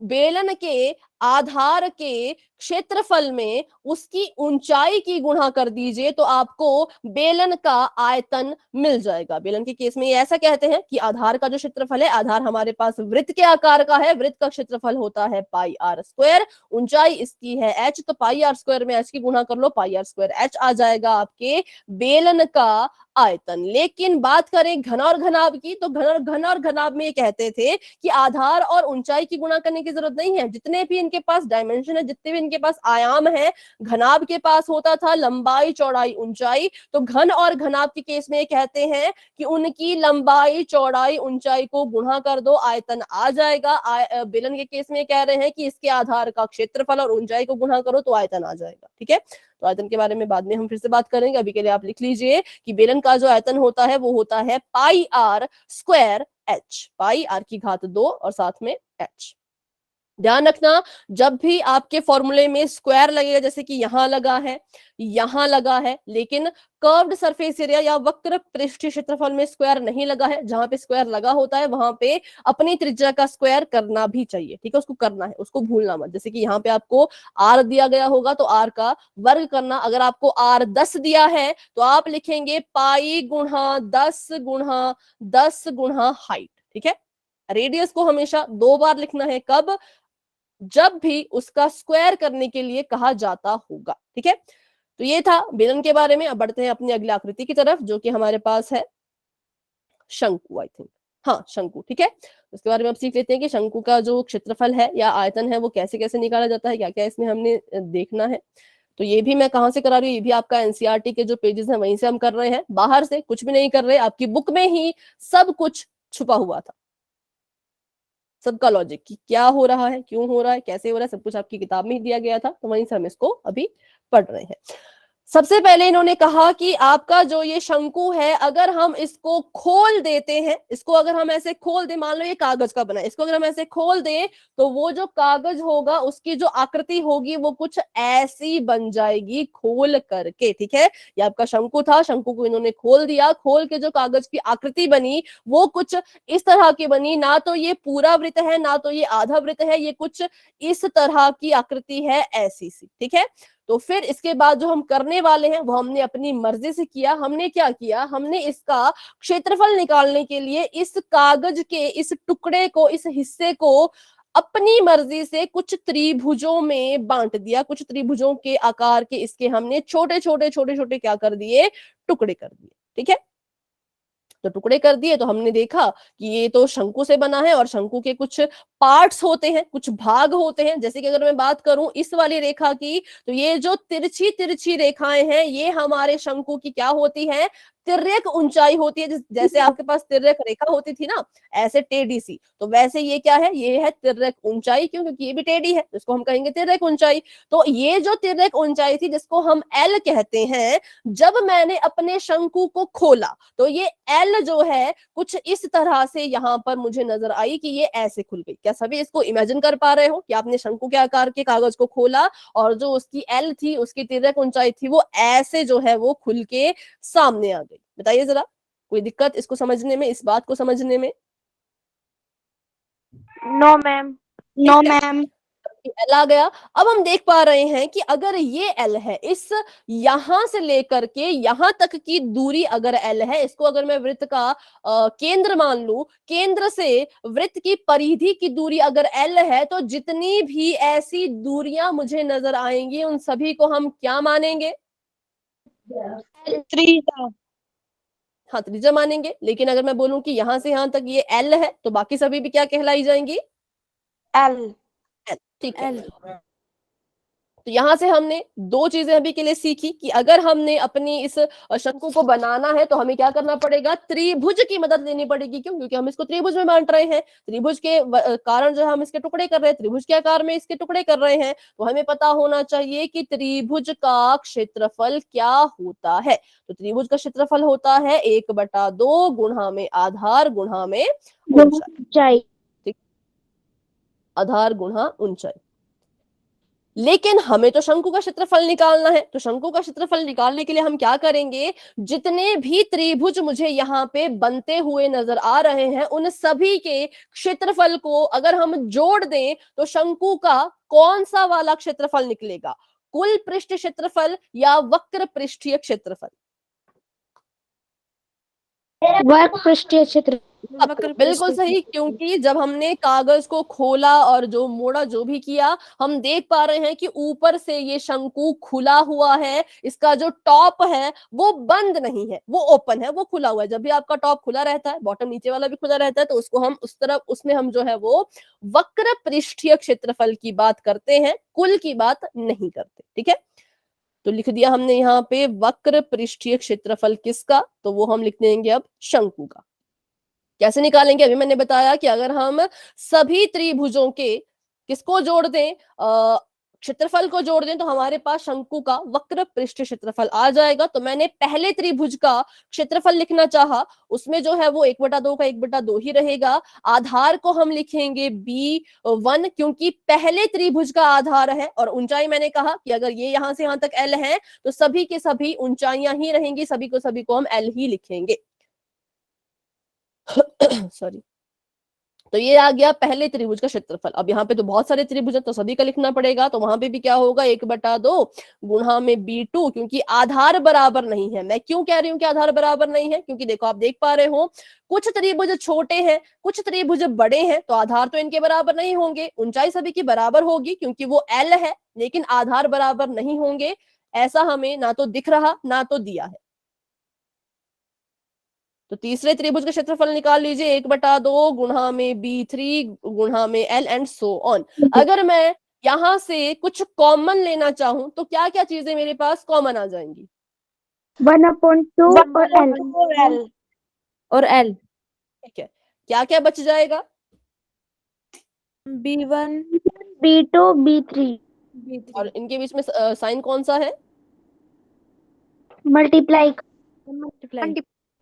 बेलन के आधार के क्षेत्रफल में उसकी ऊंचाई की गुणा कर दीजिए तो आपको बेलन का आयतन मिल जाएगा। बेलन के केस में ये ऐसा कहते हैं कि आधार का जो क्षेत्रफल है, आधार हमारे पास वृत्त के आकार का है, वृत्त का क्षेत्रफल होता है पाई आर स्क्वायर, ऊंचाई इसकी है एच, तो पाई आर स्क्वायर में एच की गुणा कर लो, पाई आर स्क्वायर एच आ जाएगा आपके बेलन का आयतन। लेकिन बात करें घन और घनाभ की, तो घन और घनाभ में ये कहते थे कि आधार और ऊंचाई की गुणा करने की जरूरत नहीं है, जितने भी इनके पास डायमेंशन है, जितने भी इनके पास आयाम है, घनाभ के पास होता था लंबाई चौड़ाई ऊंचाई, तो घन और घनाभ के केस में ये कहते हैं कि उनकी लंबाई चौड़ाई ऊंचाई को गुणा कर दो, आयतन आ जाएगा। बेलन के केस में कह रहे हैं कि इसके आधार का क्षेत्रफल और ऊंचाई को गुणा करो तो आयतन आ जाएगा। ठीक है, तो आयतन के बारे में बाद में हम फिर से बात करेंगे, अभी के लिए आप लिख लीजिए कि बेलन का जो आयतन होता है वो होता है pi R square H, pi R की घात 2 और साथ में एच। ध्यान रखना, जब भी आपके फॉर्मूले में स्क्वायर लगेगा, जैसे कि यहां लगा है, यहां लगा है, लेकिन कर्व्ड सरफेस एरिया या वक्र पृष्ठीय क्षेत्रफल में स्क्वायर नहीं लगा है, जहां पे स्क्वायर लगा होता है वहां पे अपनी त्रिज्या का स्क्वायर करना भी चाहिए। ठीक है, उसको करना है, उसको भूलना मत। जैसे कि यहाँ पे आपको आर दिया गया होगा तो आर का वर्ग करना, अगर आपको आर 10 दिया है तो आप लिखेंगे पाई गुणा 10 गुणा 10 गुणा हाइट। ठीक है, रेडियस को हमेशा 2 बार लिखना है, कब? जब भी उसका स्क्वायर करने के लिए कहा जाता होगा। ठीक है, तो ये था बेलन के बारे में। अब बढ़ते हैं अपनी अगली आकृति की तरफ, जो कि हमारे पास है शंकु, आई थिंक, हाँ शंकु। ठीक है, उसके बारे में अब सीख लेते हैं कि शंकु का जो क्षेत्रफल है या आयतन है वो कैसे कैसे निकाला जाता है, क्या क्या इसमें हमने देखना है। तो ये भी मैं कहाँ से करा रही हूँ, ये भी आपका एनसीईआरटी के जो पेजेस हैं वहीं से हम कर रहे हैं, बाहर से कुछ भी नहीं कर रहे, आपकी बुक में ही सब कुछ छुपा हुआ था, सबका लॉजिक कि क्या हो रहा है, क्यों हो रहा है, कैसे हो रहा है, सब कुछ आपकी किताब में ही दिया गया था, तो वहीं से हम इसको अभी पढ़ रहे हैं। सबसे पहले इन्होंने कहा कि आपका जो ये शंकु है, अगर हम इसको खोल देते हैं, इसको अगर हम ऐसे खोल दें, मान लो ये कागज का बना है, इसको अगर हम ऐसे खोल दें तो वो जो कागज होगा उसकी जो आकृति होगी वो कुछ ऐसी बन जाएगी खोल करके। ठीक है, ये आपका शंकु था, शंकु को इन्होंने खोल दिया, खोल के जो कागज की आकृति बनी वो कुछ इस तरह की बनी, ना तो ये पूरा वृत्त है ना तो ये आधा वृत्त है, ये कुछ इस तरह की आकृति है, ऐसी सी। ठीक है, तो फिर इसके बाद जो हम करने वाले हैं वो हमने अपनी मर्जी से किया। हमने क्या किया, हमने इसका क्षेत्रफल निकालने के लिए इस कागज के इस टुकड़े को, इस हिस्से को अपनी मर्जी से कुछ त्रिभुजों में बांट दिया, कुछ त्रिभुजों के आकार के इसके हमने छोटे छोटे छोटे छोटे क्या कर दिए, टुकड़े कर दिए। ठीक है, तो टुकड़े कर दिए तो हमने देखा कि ये तो शंकु से बना है और शंकु के कुछ पार्ट्स होते हैं, कुछ भाग होते हैं। जैसे कि अगर मैं बात करूं इस वाली रेखा की, तो ये जो तिरछी तिरछी रेखाएं हैं ये हमारे शंकु की क्या होती है, तिर्यक ऊंचाई होती है। जैसे आपके पास तिर्यक रेखा होती थी ना, ऐसे टेढ़ी सी, तो वैसे ये क्या है, ये है तिर्यक ऊंचाई। क्यों? क्योंकि ये भी टेढ़ी है, इसको हम कहेंगे तिर्यक ऊंचाई। तो ये जो तिर्यक ऊंचाई थी जिसको हम एल कहते हैं, जब मैंने अपने शंकु को खोला तो ये एल जो है कुछ इस तरह से यहाँ पर मुझे नजर आई कि ये ऐसे खुल गई। क्या सभी इसको इमेजिन कर पा रहे हो कि आपने शंकु के आकार के कागज को खोला और जो उसकी एल थी, उसकी तिर्यक ऊंचाई थी, वो ऐसे जो है वो खुल के सामने आ गई? बताइए जरा, कोई दिक्कत इसको समझने में, इस बात को समझने में? No ma'am. No ma'am. L आ गया। अब हम देख पा रहे हैं कि अगर ये एल है, इस यहां से लेकर के यहां तक की दूरी अगर एल है, इसको अगर मैं वृत्त का केंद्र मान लूं, केंद्र से वृत्त की परिधि की दूरी अगर एल है, तो जितनी भी ऐसी दूरियां मुझे नजर आएंगी उन सभी को हम क्या मानेंगे? त्रिज्या। हाँ, त्रिज्या मानेंगे। लेकिन अगर मैं बोलूं कि यहां से यहां तक ये एल है तो बाकी सभी भी क्या कहलाई जाएंगी? एल। एल। ठीक है, तो यहां से हमने दो चीजें अभी के लिए सीखी कि अगर हमने अपनी इस शंकु को बनाना है तो हमें क्या करना पड़ेगा, त्रिभुज की मदद लेनी पड़ेगी। क्यों? क्योंकि हम इसको त्रिभुज में बांट रहे हैं, त्रिभुज के कारण जो हम इसके टुकड़े कर रहे हैं, त्रिभुज के आकार में इसके टुकड़े कर रहे हैं, तो हमें पता होना चाहिए कि त्रिभुज का क्षेत्रफल क्या होता है। तो त्रिभुज का क्षेत्रफल होता है 1/2 गुणा में आधार गुणा में ऊंचाई। ऊंचाई। ठीक, आधार गुणा ऊंचाई। लेकिन हमें तो शंकु का क्षेत्रफल निकालना है, तो शंकु का क्षेत्रफल निकालने के लिए हम क्या करेंगे, जितने भी त्रिभुज मुझे यहाँ पे बनते हुए नजर आ रहे हैं उन सभी के क्षेत्रफल को अगर हम जोड़ दें तो शंकु का कौन सा वाला क्षेत्रफल निकलेगा, कुल पृष्ठ क्षेत्रफल या वक्र पृष्ठीय क्षेत्रफल? वर्ग पृष्ठीय क्षेत्र। वक्र, बिल्कुल सही, क्योंकि जब हमने कागज को खोला और जो मोड़ा जो भी किया हम देख पा रहे हैं कि ऊपर से ये शंकु खुला हुआ है, इसका जो टॉप है वो बंद नहीं है, वो ओपन है, वो खुला हुआ है। जब भी आपका टॉप खुला रहता है, बॉटम नीचे वाला भी खुला रहता है, तो उसको हम उस तरफ उसमें हम जो है वो वक्र पृष्ठीय क्षेत्रफल की बात करते हैं, कुल की बात नहीं करते। ठीक है, तो लिख दिया हमने यहाँ पे वक्र पृष्ठीय क्षेत्रफल किसका, तो वो हम लिख देंगे अब शंकु का। कैसे निकालेंगे, अभी मैंने बताया कि अगर हम सभी त्रिभुजों के किसको जोड़ दें, क्षेत्रफल को जोड़ दें, तो हमारे पास शंकु का वक्र पृष्ठ क्षेत्रफल आ जाएगा। तो मैंने पहले त्रिभुज का क्षेत्रफल लिखना चाहा, उसमें जो है वो 1/2 का 1/2 ही रहेगा। आधार को हम लिखेंगे B1, क्योंकि पहले त्रिभुज का आधार है, और ऊंचाई मैंने कहा कि अगर ये यहां से यहां तक L है तो सभी के सभी ऊंचाइयां ही रहेंगी, सभी को हम L ही लिखेंगे। सॉरी, तो ये आ गया पहले त्रिभुज का क्षेत्रफल। अब यहाँ पे तो बहुत सारे त्रिभुज है तो सभी का लिखना पड़ेगा, तो वहां पे भी क्या होगा, 1/2 गुणा में B2, क्योंकि आधार बराबर नहीं है। मैं क्यों कह रही हूँ कि आधार बराबर नहीं है, क्योंकि देखो आप देख पा रहे हो कुछ त्रिभुज छोटे हैं कुछ त्रिभुज बड़े हैं, तो आधार तो इनके बराबर नहीं होंगे। ऊंचाई सभी की बराबर होगी क्योंकि वो L है, लेकिन आधार बराबर नहीं होंगे, ऐसा हमें ना तो दिख रहा ना तो दिया है। तो तीसरे त्रिभुज का क्षेत्रफल निकाल लीजिए, 1/2 गुणा में B3 गुणा में L एंड सो ऑन। अगर मैं यहां से कुछ कॉमन लेना चाहूं तो क्या क्या चीजें मेरे पास कॉमन आ जाएंगी? 1/2 और L। 1/2 और L। ठीक है, क्या क्या बच जाएगा? B1 B2 B3। और इनके बीच में साइन कौन सा है? मल्टीप्लाई।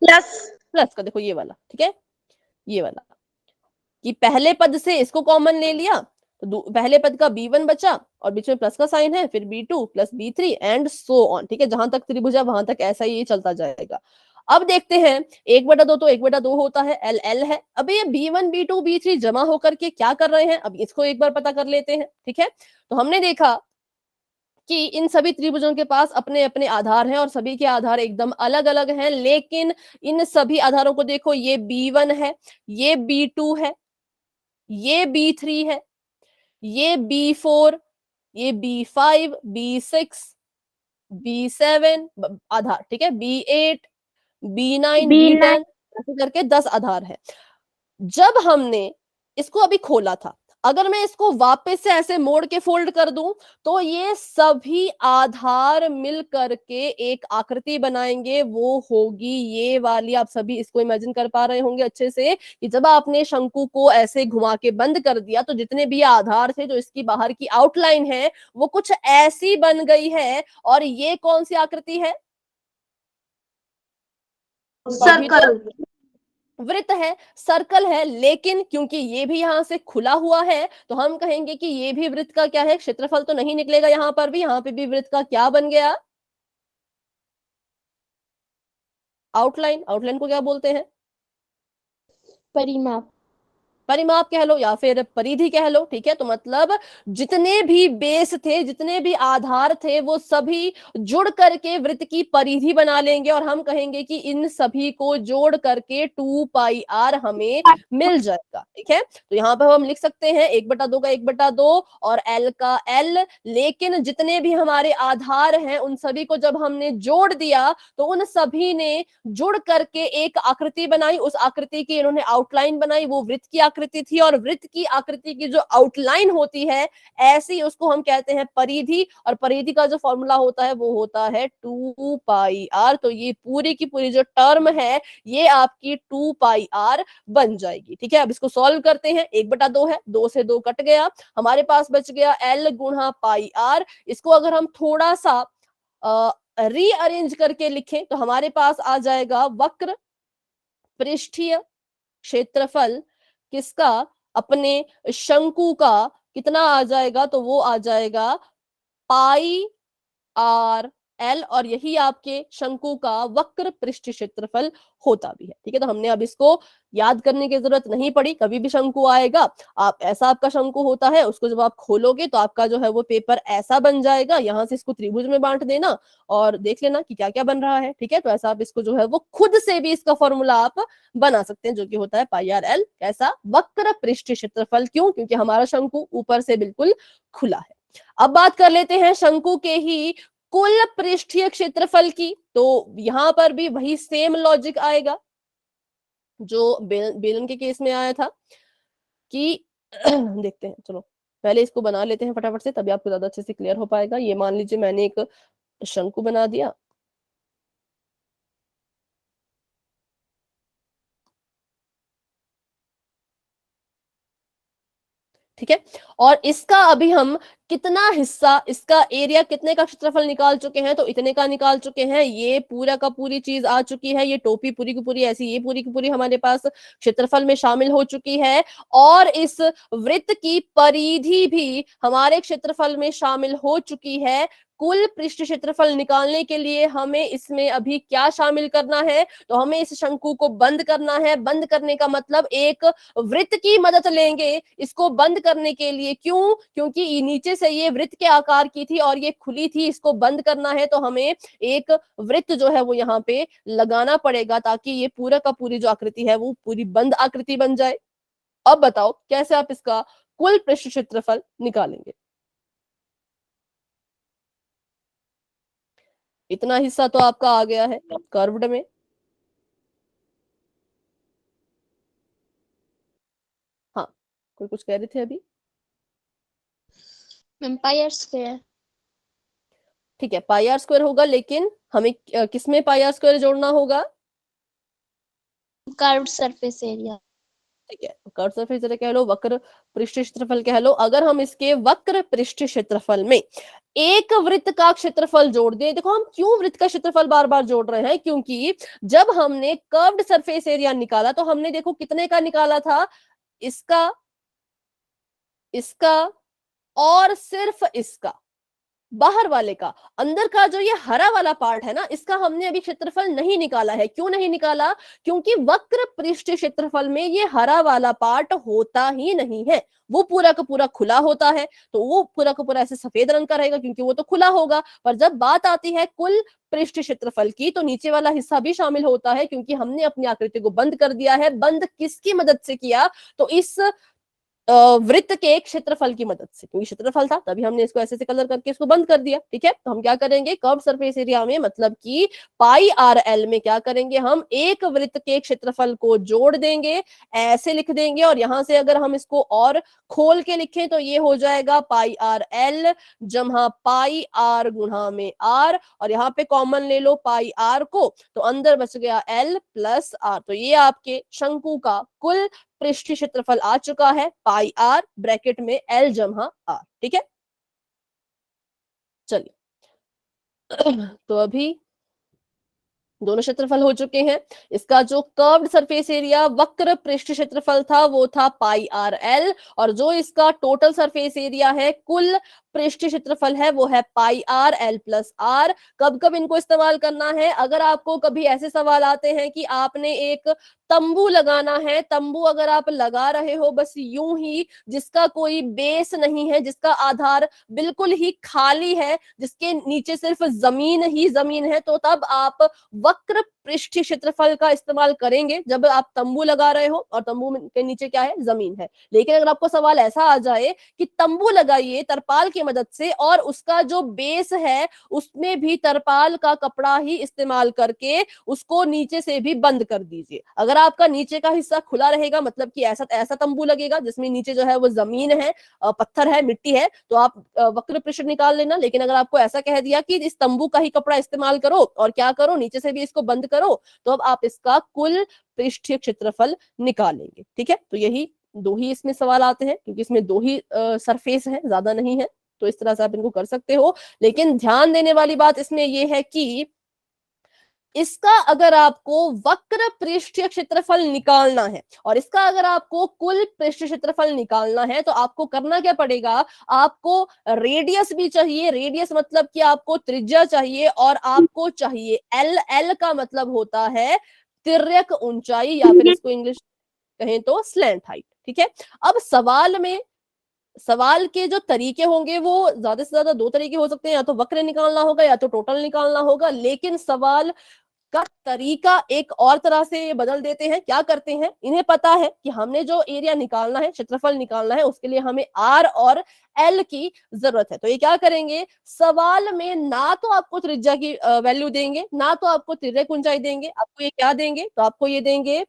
प्लस प्लस का, देखो ये वाला, ठीक है, ये वाला, कि पहले पद से इसको कॉमन ले लिया तो पहले पद का B1 बचा और बीच में प्लस का साइन है, फिर B2 plus B3 and so on. ठीक है, जहां तक त्रिभुज है वहां तक ऐसा ही चलता जाएगा। अब देखते हैं, 1/2 तो 1/2 होता है, L L है। अब ये B1 B2 B3 जमा होकर के क्या कर रहे हैं, अब इसको एक बार पता कर लेते हैं। ठीक है, तो हमने देखा कि इन सभी त्रिभुजों के पास अपने अपने आधार हैं और सभी के आधार एकदम अलग अलग हैं, लेकिन इन सभी आधारों को देखो, ये B1 है, ये B2 है, ये B3 है, ये B4, ये B5 B6 B7 आधार, ठीक है, B8 B9 B10, ऐसे करके 10 आधार है। जब हमने इसको अभी खोला था, अगर मैं इसको वापस से ऐसे मोड़ के फोल्ड कर दूं तो ये सभी आधार मिल करके एक आकृति बनाएंगे, वो होगी ये वाली। आप सभी इसको इमेजिन कर पा रहे होंगे अच्छे से कि जब आपने शंकु को ऐसे घुमा के बंद कर दिया तो जितने भी आधार थे, जो इसकी बाहर की आउटलाइन है, वो कुछ ऐसी बन गई है। और ये कौन सी आकृति है? सर्कल वृत्त है, सर्कल है, लेकिन क्योंकि ये भी यहां से खुला हुआ है तो हम कहेंगे कि ये भी वृत्त का क्या है, क्षेत्रफल तो नहीं निकलेगा। यहां पर भी, यहां पे भी वृत्त का क्या बन गया, आउटलाइन। आउटलाइन को क्या बोलते हैं? परिमाप। परिमाप कह लो या फिर परिधि कह लो। ठीक है, तो मतलब जितने भी बेस थे, जितने भी आधार थे, वो सभी जुड़ करके वृत्त की परिधि बना लेंगे और हम कहेंगे कि इन सभी को जोड़ करके 2πr हमें मिल जाएगा। ठीक है, तो यहाँ पर हम लिख सकते हैं 1/2 का 1/2 और L का L, लेकिन जितने भी हमारे आधार हैं उन सभी को जब हमने जोड़ दिया तो उन सभी ने जुड़ करके एक आकृति बनाई। उस आकृति की इन्होंने आउटलाइन बनाई, वो वृत्त की आकृति थी, और वृत्त की आकृति की जो आउटलाइन होती है ऐसी, उसको हम कहते हैं परिधि। और परिधि का जो फॉर्मूला होता है वो होता है 2πr। तो ये पूरी की पूरी जो टर्म है ये आपकी 2πr बन जाएगी। ठीक है, अब इसको सॉल्व करते हैं। 1/2 है, 2 से 2 कट गया, हमारे पास बच गया L गुणा πr। इसको अगर हम थोड़ा सा रीअरेंज करके लिखें तो हमारे पास आ जाएगा वक्र पृष्ठीय क्षेत्रफल किसका, अपने शंकु का, कितना आ जाएगा, तो वो आ जाएगा पाई आर एल, और यही आपके शंकु का वक्र पृष्ठ क्षेत्रफल होता भी है। ठीक है, तो हमने अब इसको याद करने की जरूरत नहीं पड़ी, कभी भी शंकु आएगा आप ऐसा आपका शंकु होता है, उसको जब आप खोलोगे तो आपका जो है वो पेपर ऐसा बन जाएगा, यहां से इसको त्रिभुज में बांट देना और देख लेना कि क्या क्या बन रहा है। ठीक है, तो ऐसा आप इसको जो है वो खुद से भी इसका फॉर्मूला आप बना सकते हैं, जो कि होता है पाई आर एल। कैसा? वक्र पृष्ठ क्षेत्रफल। क्यों? क्योंकि हमारा शंकु ऊपर से बिल्कुल खुला है। अब बात कर लेते हैं शंकु के ही कुल पृष्ठीय क्षेत्रफल की। तो यहां पर भी वही सेम लॉजिक आएगा जो बेलन के केस में आया था कि देखते हैं, चलो पहले इसको बना लेते हैं फटाफट से, तभी आपको ज्यादा अच्छे से क्लियर हो पाएगा। ये मान लीजिए मैंने एक शंकु बना दिया, ठीक है, और इसका अभी हम कितना हिस्सा, इसका एरिया कितने का क्षेत्रफल निकाल चुके हैं, तो इतने का निकाल चुके हैं। ये पूरा का पूरी चीज आ चुकी है, ये टोपी पूरी की पूरी ऐसी, ये पूरी की पूरी हमारे पास क्षेत्रफल में शामिल हो चुकी है, और इस वृत्त की परिधि भी हमारे क्षेत्रफल में शामिल हो चुकी है। कुल पृष्ठ क्षेत्रफल निकालने के लिए हमें इसमें अभी क्या शामिल करना है, तो हमें इस शंकु को बंद करना है। बंद करने का मतलब एक वृत्त की मदद लेंगे इसको बंद करने के लिए। क्यों? क्योंकि नीचे से ये वृत्त के आकार की थी और ये खुली थी, इसको बंद करना है तो हमें एक वृत्त जो है वो यहाँ पे लगाना पड़ेगा, ताकि ये पूरा का पूरी जो आकृति है वो पूरी बंद आकृति बन जाए। अब बताओ कैसे आप इसका कुल पृष्ठ क्षेत्रफल निकालेंगे। इतना हिस्सा तो आपका आ गया है कर्व्ड में। हाँ, कोई कुछ कह रहे थे अभी? Ma'am pi R square. ठीक है, पाई आर स्क्वायर होगा, लेकिन हमें किसमें पाई आर स्क्वायर जोड़ना होगा? Curved surface area. ठीक है, कर्व सरफेस एरिया कह लो, वक्र पृष्ठ क्षेत्रफल कह लो। अगर हम इसके वक्र पृष्ठ क्षेत्रफल में एक वृत्त का क्षेत्रफल जोड़ दें, देखो हम क्यों वृत्त का क्षेत्रफल बार बार जोड़ रहे हैं, क्योंकि जब हमने कर्व्ड सरफेस एरिया निकाला तो हमने देखो कितने का निकाला था, इसका, इसका और सिर्फ इसका, बाहर वाले का। अंदर का जो ये हरा वाला पार्ट है ना, इसका हमने अभी क्षेत्रफल नहीं निकाला है। क्यों नहीं निकाला? क्योंकि वक्र पृष्ठ क्षेत्रफल में ये हरा वाला पार्ट होता ही नहीं है, वो पूरा का पूरा खुला होता है। तो वो पूरा का पूरा ऐसे सफेद रंग का रहेगा क्योंकि वो तो खुला होगा। पर जब बात आती है कुल पृष्ठ क्षेत्रफल की, तो नीचे वाला हिस्सा भी शामिल होता है, क्योंकि हमने अपनी आकृति को बंद कर दिया है। बंद किसकी मदद से किया? तो इस वृत्त के क्षेत्रफल की मदद से, क्योंकि क्षेत्रफल था तभी हमने इसको ऐसे से कलर करके इसको बंद कर दिया। ठीक है, तो हम क्या करेंगे, कर्व सरफेस एरिया में मतलब कि पाई आर एल में क्या करेंगे, हम एक वृत्त के क्षेत्रफल को जोड़ देंगे, ऐसे लिख देंगे। और यहां से अगर हम इसको और खोल के लिखें तो ये हो जाएगा पाई आर एल जमा पाई आर गुणा में आर, और यहाँ पे कॉमन ले लो पाई आर को, तो अंदर बच गया एल प्लस आर। तो ये आपके शंकु का कुल पृष्ठीय क्षेत्रफल आ चुका है, पाई आर ब्रैकेट में एल जमा आर। ठीक है, चलिए तो अभी दोनों क्षेत्रफल हो चुके हैं। इसका जो कर्व्ड सरफेस एरिया वक्र पृष्ठ क्षेत्रफल था वो था पाई आर एल, और जो इसका टोटल सरफेस एरिया है, कुल पृष्ठ क्षेत्रफल है, वो है pi R L plus are. कब कब इनको इस्तेमाल करना है? अगर आपको कभी ऐसे सवाल आते हैं कि आपने एक तंबू लगाना है, तंबू अगर आप लगा रहे हो बस यूं ही, जिसका कोई बेस नहीं है, जिसका आधार बिल्कुल ही खाली है, जिसके नीचे सिर्फ जमीन ही जमीन है, तो तब आप वक्र पृष्ठीय क्षेत्रफल का इस्तेमाल करेंगे जब आप तंबू लगा रहे हो और तंबू के नीचे क्या है, जमीन है। लेकिन अगर आपको सवाल ऐसा आ जाए कि तंबू लगाइए तरपाल की मदद से और उसका जो बेस है उसमें भी तरपाल का कपड़ा ही इस्तेमाल करके उसको नीचे से भी बंद कर दीजिए। अगर आपका नीचे का हिस्सा खुला रहेगा, मतलब कि ऐसा ऐसा तंबू लगेगा जिसमें नीचे जो है वो जमीन है, पत्थर है, मिट्टी है, तो आप वक्र पृष्ठ निकाल लेना। लेकिन अगर आपको ऐसा कह दिया कि इस तंबू का ही कपड़ा इस्तेमाल करो और क्या करो, नीचे से भी इसको बंद करो, तो अब आप इसका कुल पृष्ठीय क्षेत्रफल निकालेंगे। ठीक है, तो यही दो ही इसमें सवाल आते हैं, क्योंकि इसमें दो ही सरफेस है, ज्यादा नहीं है, तो इस तरह से आप इनको कर सकते हो। लेकिन ध्यान देने वाली बात इसमें यह है कि इसका अगर आपको वक्र पृष्ठीय क्षेत्रफल निकालना है और इसका अगर आपको कुल पृष्ठीय क्षेत्रफल निकालना है तो आपको करना क्या पड़ेगा, आपको रेडियस भी चाहिए, रेडियस मतलब कि आपको त्रिज्या चाहिए और आपको चाहिए एल, एल का मतलब होता है तिर्यक ऊंचाई या फिर इसको इंग्लिश कहें तो स्लैंट हाइट। ठीक है, अब सवाल के जो तरीके होंगे वो ज्यादा से ज्यादा दो तरीके हो सकते हैं, या तो वक्र निकालना होगा या तो टोटल निकालना होगा, लेकिन सवाल का तरीका एक और तरह से बदल देते हैं। क्या करते हैं, इन्हें पता है कि हमने जो एरिया निकालना है, क्षेत्रफल निकालना है, उसके लिए हमें आर और एल की जरूरत है। तो ये क्या करेंगे, सवाल में ना तो आपको त्रिज्या की वैल्यू देंगे, ना तो आपको तिर्यक ऊंचाई देंगे, आपको ये क्या देंगे, तो आपको ये देंगे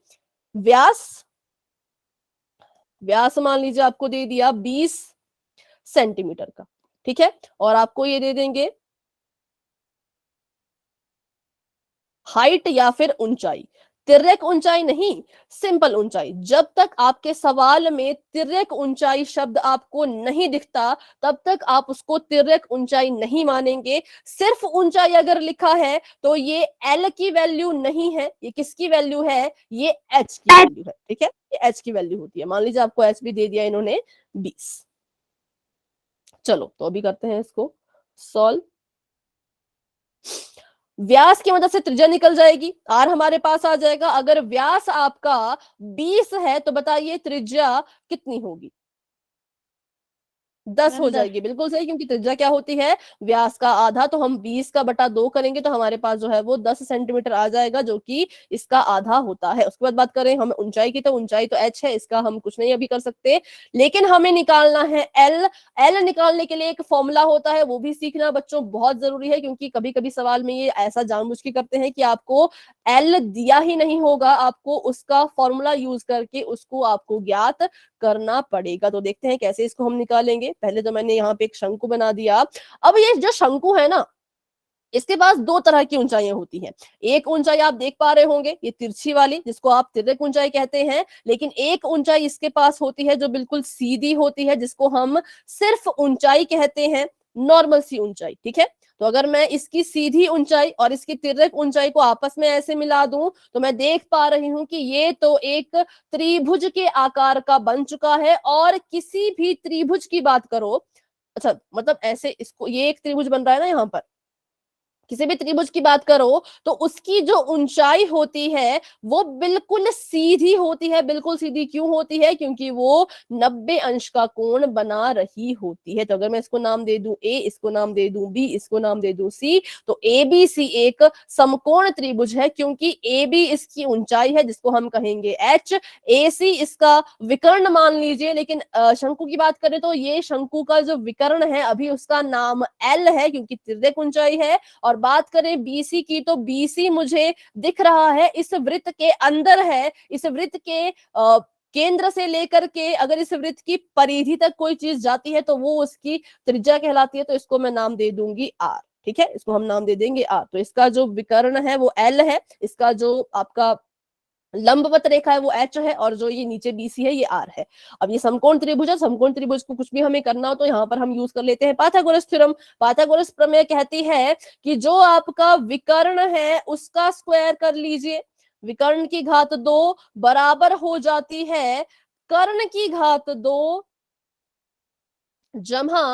व्यास। व्यास मान लीजिए आपको दे दिया 20 सेंटीमीटर का। ठीक है, और आपको ये दे देंगे हाइट या फिर ऊंचाई, तिर्यक ऊंचाई नहीं, सिंपल ऊंचाई। जब तक आपके सवाल में तिर्यक ऊंचाई शब्द आपको नहीं दिखता तब तक आप उसको तिर्यक ऊंचाई नहीं मानेंगे। सिर्फ ऊंचाई अगर लिखा है तो ये एल की वैल्यू नहीं है, ये किसकी वैल्यू है, ये एच की वैल्यू है। ठीक है, ये एच की वैल्यू होती है। मान लीजिए आपको एच भी दे दिया इन्होंने 20। चलो तो अभी करते हैं इसको सॉल्व। व्यास की मदद से त्रिज्या निकल जाएगी, आर हमारे पास आ जाएगा। अगर व्यास आपका 20 है तो बताइए त्रिज्या कितनी होगी, 10 हो जाएगी। बिल्कुल सही, क्योंकि त्रिज्या क्या होती है, व्यास का आधा। तो हम 20 का बटा 2 करेंगे तो हमारे पास जो है वो 10 सेंटीमीटर आ जाएगा, जो कि इसका आधा होता है। उसके बाद बात करें हम ऊंचाई की, तो ऊंचाई तो एच है, इसका हम कुछ नहीं अभी कर सकते, लेकिन हमें निकालना है एल। एल निकालने के लिए एक फॉर्मूला होता है, वो भी सीखना बच्चों बहुत जरूरी है, क्योंकि कभी कभी सवाल में ये ऐसा जानबूझ के करते हैं कि आपको एल दिया ही नहीं होगा, आपको उसका फॉर्मूला यूज करके उसको आपको ज्ञात करना पड़ेगा। तो देखते हैं कैसे इसको हम निकालेंगे। पहले तो मैंने यहाँ पे एक शंकु बना दिया। अब ये जो शंकु है ना, इसके पास दो तरह की ऊंचाइयां होती हैं। एक ऊंचाई आप देख पा रहे होंगे, ये तिरछी वाली, जिसको आप तिर्यक ऊंचाई कहते हैं, लेकिन एक ऊंचाई इसके पास होती है जो बिल्कुल सीधी होती है, जिसको हम सिर्फ ऊंचाई कहते हैं, नॉर्मल सी ऊंचाई। ठीक है, तो अगर मैं इसकी सीधी ऊंचाई और इसकी तिर्यक ऊंचाई को आपस में ऐसे मिला दूं तो मैं देख पा रही हूं कि ये तो एक त्रिभुज के आकार का बन चुका है। और किसी भी त्रिभुज की बात करो, अच्छा मतलब ऐसे इसको, ये एक त्रिभुज बन रहा है ना यहाँ पर, किसी भी त्रिभुज की बात करो तो उसकी जो ऊंचाई होती है वो बिल्कुल सीधी होती है। बिल्कुल सीधी क्यों होती है, क्योंकि वो 90 अंश का कोण बना रही होती है। तो अगर मैं इसको नाम दे दूं ए, इसको नाम दे दूं बी, इसको नाम दे दूं सी, तो ए बी सी एक समकोण त्रिभुज है, क्योंकि ए बी इसकी ऊंचाई है जिसको हम कहेंगे एच, ए सी इसका विकर्ण मान लीजिए। लेकिन शंकु की बात करें तो ये शंकु का जो विकर्ण है अभी उसका नाम एल है, क्योंकि तिर्यक ऊंचाई है। और बात करें बीसी की, तो बीसी मुझे दिख रहा है इस वृत्त के अंदर है। इस वृत्त के केंद्र से लेकर के अगर इस वृत्त की परिधि तक कोई चीज जाती है तो वो उसकी त्रिज्या कहलाती है। तो इसको मैं नाम दे दूंगी आर। ठीक है, इसको हम नाम दे देंगे आर। तो इसका जो विकर्ण है वो एल है, इसका जो आपका लंबवत रेखा है वो एच है, और जो ये नीचे बीसी है ये आर है। अब ये समकोण त्रिभुज है, समकोण त्रिभुज को कुछ भी हमें करना हो तो यहाँ पर हम यूज कर लेते हैं पाइथागोरस थ्योरम। पाइथागोरस प्रमेय कहती है कि जो आपका विकर्ण है उसका स्क्वायर कर लीजिए। विकर्ण की घात 2 बराबर हो जाती है कर्ण की घात 2 जमा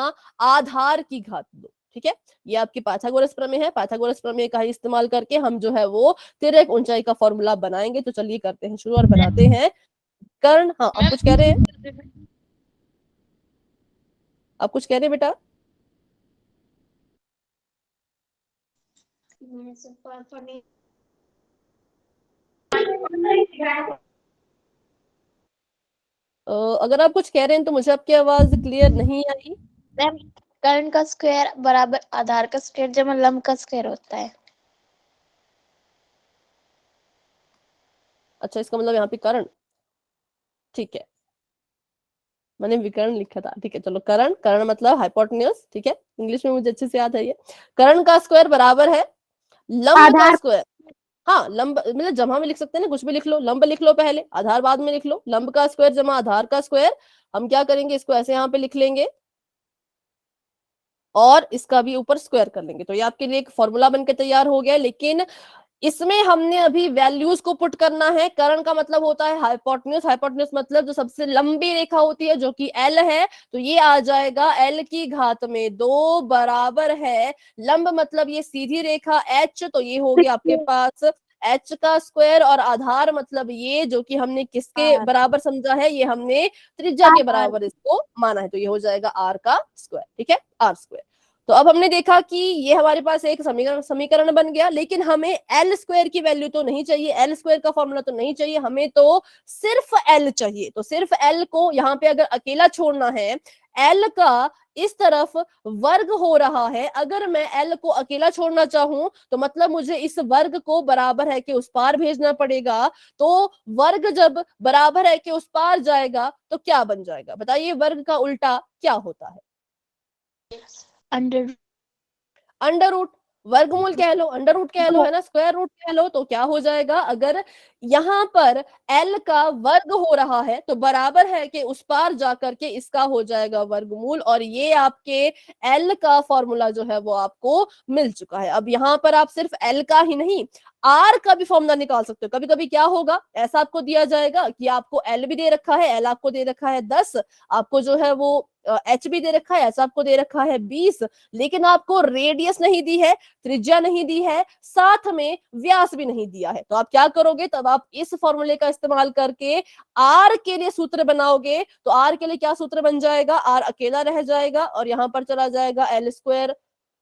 आधार की घात 2। ठीक है, ये आपकी पाइथागोरस प्रमेय है। पाइथागोरस प्रमेय का ही इस्तेमाल करके हम जो है वो तिर्यक ऊंचाई का फॉर्मूला बनाएंगे। तो चलिए करते हैं शुरू और बनाते हैं कर्ण। हाँ, आप कुछ कह रहे हैं, आप कुछ कह रहे हैं बेटा? अगर आप कुछ कह रहे हैं तो मुझे आपकी आवाज क्लियर नहीं आई। मैम कर्ण का स्क्वायर बराबर आधार का स्क्वायर जमा लंब का स्क्वायर होता है। अच्छा, इसका मतलब यहाँ पे कर्ण, ठीक है, मैंने विकर्ण लिखा था। ठीक है, चलो कर्ण, कर्ण मतलब हाइपोटेन्यूज। ठीक है, इंग्लिश में मुझे अच्छे से याद है ये। कर्ण का स्क्वायर बराबर है लंब का स्क्वायर। हाँ, लंब मतलब जमा में लिख सकते हैं ना, कुछ भी लिख लो। लंब लिख लो पहले, आधार बाद में लिख लो। लंब का स्क्वायर जमा आधार का स्क्वायर। हम क्या करेंगे, इसको ऐसे यहाँ पे लिख लेंगे और इसका भी ऊपर स्क्वायर कर लेंगे। तो ये आपके लिए एक फॉर्मूला बनकर तैयार हो गया। लेकिन इसमें हमने अभी वैल्यूज को पुट करना है। कर्ण का मतलब होता है हाइपोटेन्यूज, हाइपोटेन्यूज मतलब जो सबसे लंबी रेखा होती है जो कि एल है, तो ये आ जाएगा एल की घात में 2 बराबर है लंब मतलब ये सीधी रेखा एच, तो ये हो गया आपके पास एच का स्क्वायर, और आधार मतलब ये जो कि हमने किसके बराबर समझा है, ये हमने त्रिज्या के बराबर इसको माना है, तो ये हो जाएगा आर का स्क्वायर। ठीक है, आर स्क्वायर। तो अब हमने देखा कि ये हमारे पास एक समीकरण समीकरण बन गया, लेकिन हमें एल स्क्वायर की वैल्यू तो नहीं चाहिए, एल स्क्वायर का फॉर्मूला तो नहीं चाहिए, हमें तो सिर्फ एल चाहिए। तो सिर्फ एल को यहाँ पे अगर अकेला छोड़ना है, एल का इस तरफ वर्ग हो रहा है, अगर मैं एल को अकेला छोड़ना चाहूं तो मतलब मुझे इस वर्ग को बराबर है कि उस पार भेजना पड़ेगा। तो वर्ग जब बराबर है कि उस पार जाएगा तो क्या बन जाएगा, बताइए वर्ग का उल्टा क्या होता है? Under under root. वर्गमूल कह लो, अंडर रूट कह लो, है ना, स्क्वायर रूट कह लो, तो क्या हो जाएगा, अगर यहाँ पर एल का वर्ग हो रहा है तो बराबर है कि उस पार जाकर के इसका हो जाएगा वर्गमूल, और ये आपके एल का फॉर्मूला जो है वो आपको मिल चुका है। अब यहाँ पर आप सिर्फ एल का ही नहीं, आर का भी फॉर्मूला निकाल सकते हो। कभी कभी क्या होगा, ऐसा आपको दिया जाएगा कि आपको एल भी दे रखा है, एल आपको दे रखा है 10, आपको जो है वो एच भी दे रखा है, ऐसा आपको दे रखा है 20, लेकिन आपको रेडियस नहीं दी है, त्रिज्या नहीं दी है, साथ में व्यास भी नहीं दिया है। तो आप क्या करोगे, तब आप इस फॉर्मूले का इस्तेमाल करके आर के लिए सूत्र बनाओगे। तो आर के लिए क्या सूत्र बन जाएगा, आर अकेला रह जाएगा और यहां पर चला जाएगा L square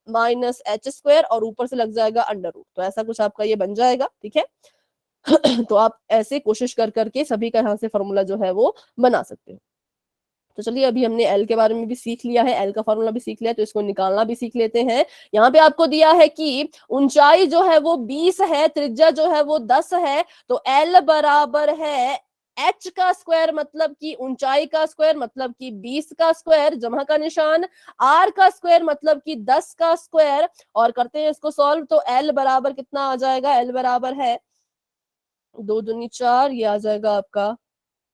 minus H square, और ऊपर से लग जाएगा अंडर रूट। तो ऐसा कुछ आपका ये बन जाएगा। ठीक है तो आप ऐसे कोशिश कर करके सभी का यहाँ से फॉर्मूला जो है वो बना सकते हो। तो चलिए, अभी हमने एल के बारे में भी सीख लिया है, एल का फॉर्मूला भी सीख लिया, तो इसको निकालना भी सीख लेते हैं। यहाँ पे आपको दिया है कि ऊंचाई जो है वो 20 है, त्रिज्या जो है वो 10 है, तो एल बराबर है एच का स्क्वायर मतलब कि ऊंचाई का स्क्वायर मतलब कि 20 का स्क्वायर, जमा का निशान, आर का स्क्वायर मतलब कि 10 का स्क्वायर, और करते हैं इसको सॉल्व। तो एल बराबर कितना आ जाएगा, एल बराबर है 2 दूनी 4, ये आ जाएगा आपका